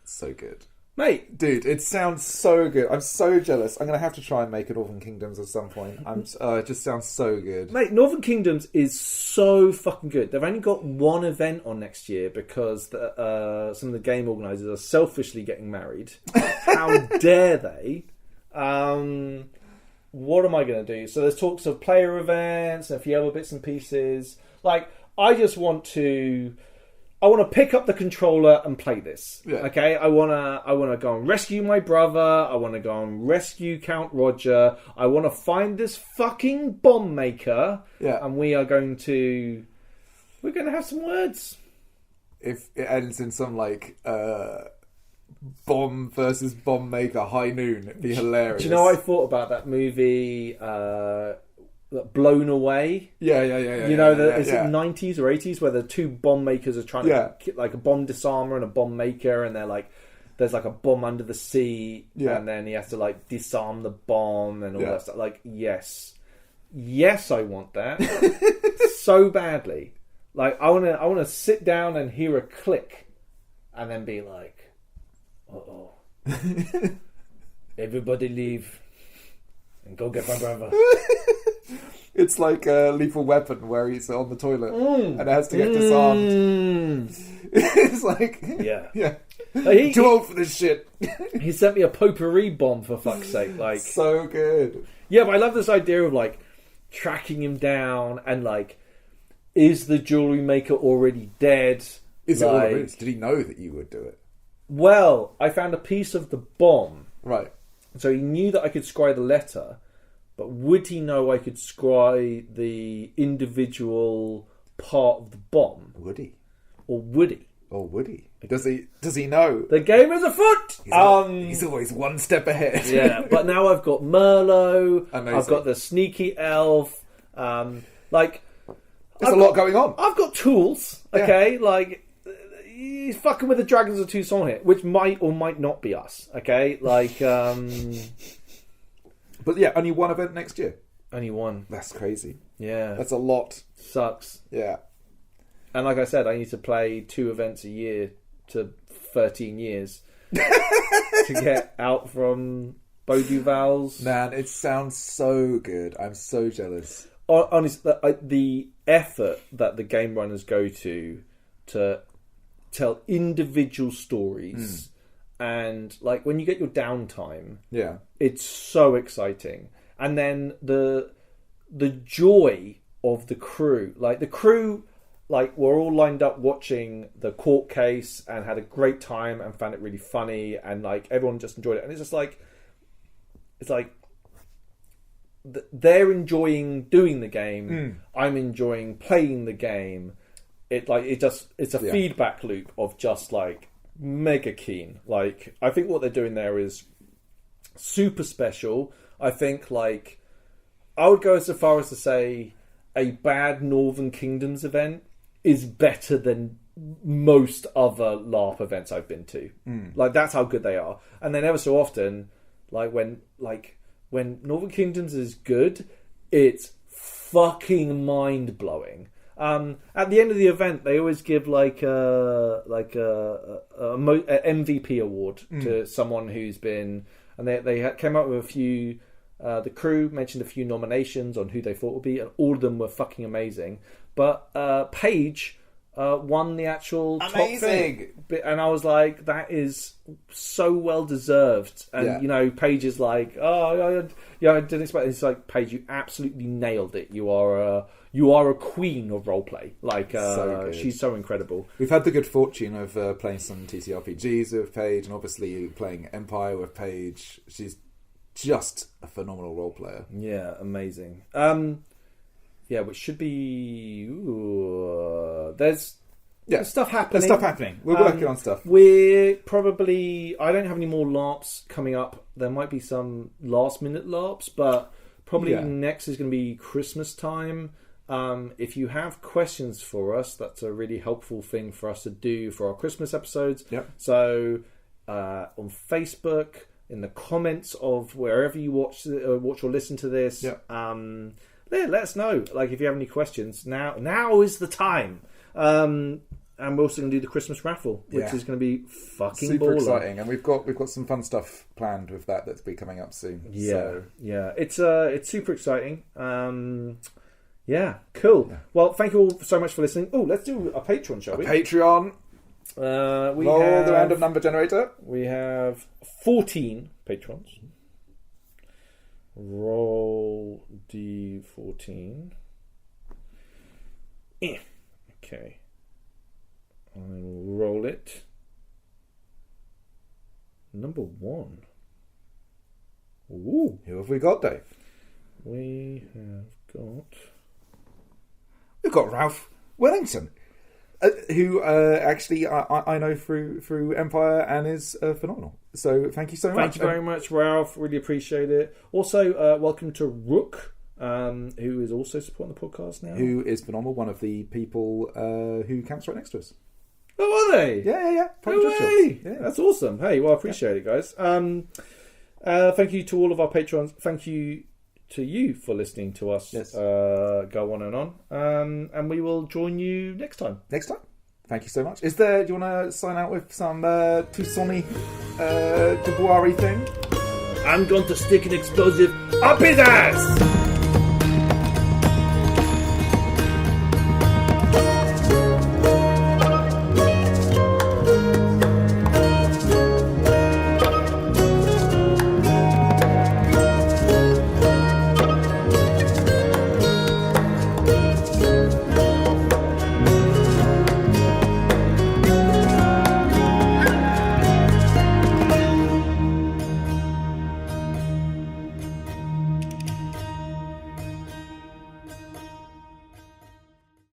A: So good,
B: mate.
A: Dude, it sounds so good. I'm so jealous. I'm gonna have to try and make a Northern Kingdoms at some point. It just sounds so good,
B: mate. Northern Kingdoms is so fucking good. They've only got one event on next year because some of the game organisers are selfishly getting married. How dare they? What am I going to do? So there's talks of player events and a few other bits and pieces. Like, I just want to pick up the controller and play this.
A: Yeah.
B: Okay? I want to go and rescue my brother. I want to go and rescue Count Roger. I want to find this fucking bomb maker.
A: Yeah.
B: And we're going to have some words.
A: If it ends in some like bomb versus bomb maker high noon, it'd be hilarious.
B: Do you know what I thought about that movie Blown Away?
A: Yeah.
B: You know, is it 90s or 80s where the two bomb makers are trying to like a bomb disarmer and a bomb maker, and they're like there's like a bomb under the seat,
A: Yeah.
B: and then he has to like disarm the bomb and all
A: Yeah.
B: that stuff. Like, yes, I want that so badly. Like, I wanna sit down and hear a click, and then be like, uh-oh. Everybody leave and go get my brother.
A: It's like a Lethal Weapon where he's on the toilet and it has to get disarmed. It's like, yeah. Too old for this shit.
B: He sent me a potpourri bomb, for fuck's sake. Like,
A: so good.
B: yeah, but I love this idea of like tracking him down and like, is the jewelry maker already dead?
A: Is it all it is? Did he know that you would do it?
B: Well, I found a piece of the bomb.
A: Right.
B: So he knew that I could scry the letter, but would he know I could scry the individual part of the bomb?
A: Would he?
B: Or would he?
A: Or would he? Does he know?
B: The game is afoot!
A: He's always one step ahead.
B: Yeah, but now I've got Merlot,
A: Amazing.
B: I've got the sneaky elf, there's
A: a lot going on.
B: I've got tools, okay? Like, he's fucking with the Dragons of Toussaint here, which might or might not be us, okay? Like,
A: But yeah, only one event next year.
B: only one.
A: That's crazy.
B: Yeah.
A: That's a lot.
B: Sucks.
A: Yeah.
B: And like I said, I need to play 2 events a year to 13 years to get out from Beauduval's.
A: Man, it sounds so good. I'm so jealous.
B: Honestly, the effort that the game runners go to tell individual stories, and like when you get your downtime,
A: Yeah.
B: it's so exciting. And then the joy of the crew, like we're all lined up watching the court case and had a great time and found it really funny, and like everyone just enjoyed it. And it's just like, it's like they're enjoying the game. I'm enjoying playing the game. It's a feedback loop of just like mega keen. Like, I think what they're doing there is super special. I think like I would go so far as to say a bad Northern Kingdoms event is better than most other LARP events I've been to. Like, that's how good they are. And then ever so often, when Northern Kingdoms is good, it's fucking mind blowing. At the end of the event, they always give like a MVP award to someone who's been, and they came up with a few. The crew mentioned a few nominations on who they thought would be, and all of them were fucking amazing. But Paige won the actual
A: Amazing.
B: top thing, and I was like, that is so well deserved. And you know, Paige is like, I didn't expect. It's like, Paige, you absolutely nailed it. You are a queen of roleplay. Like,
A: So
B: she's so incredible.
A: We've had the good fortune of playing some TTRPGs with Paige, and obviously playing Empire with Paige. She's just a phenomenal role player.
B: Yeah, amazing. Which should be. There's stuff happening.
A: There's stuff happening. We're working on stuff.
B: We're probably. I don't have any more LARPs coming up. There might be some last minute LARPs, but probably next is going to be Christmas time. If you have questions for us, that's a really helpful thing for us to do for our Christmas episodes.
A: Yep.
B: So on Facebook, in the comments of wherever you watch or listen to this, let us know. Like, if you have any questions, now is the time. And we're also going to do the Christmas raffle, which is going to be fucking
A: super
B: baller.
A: exciting, and we've got some fun stuff planned with that's be coming up soon.
B: It's super exciting. Cool. Yeah. Well, thank you all so much for listening. Oh, let's do a Patreon, shall we?
A: Patreon.
B: We have
A: the random number generator.
B: We have 14 patrons. Roll D14. Okay. I will roll it. Number 1. Ooh.
A: Who have we got, Dave?
B: We have got...
A: We've got Ralph Wellington, who actually I know through Empire and is phenomenal. So thank you so much.
B: Thank you very much, Ralph. Really appreciate it. Also, welcome to Rook, who is also supporting the podcast now.
A: Who is phenomenal. One of the people who camps right next to us.
B: Oh, are they?
A: Yeah.
B: No way. Yeah. That's awesome. Hey, well, I appreciate it, guys. Thank you to all of our patrons. Thank you to you for listening to us go on and on. And we will join you next time.
A: Thank you so much. Do you want to sign out with some Toussaint Dubois thing?
B: I'm going to stick an explosive up his ass!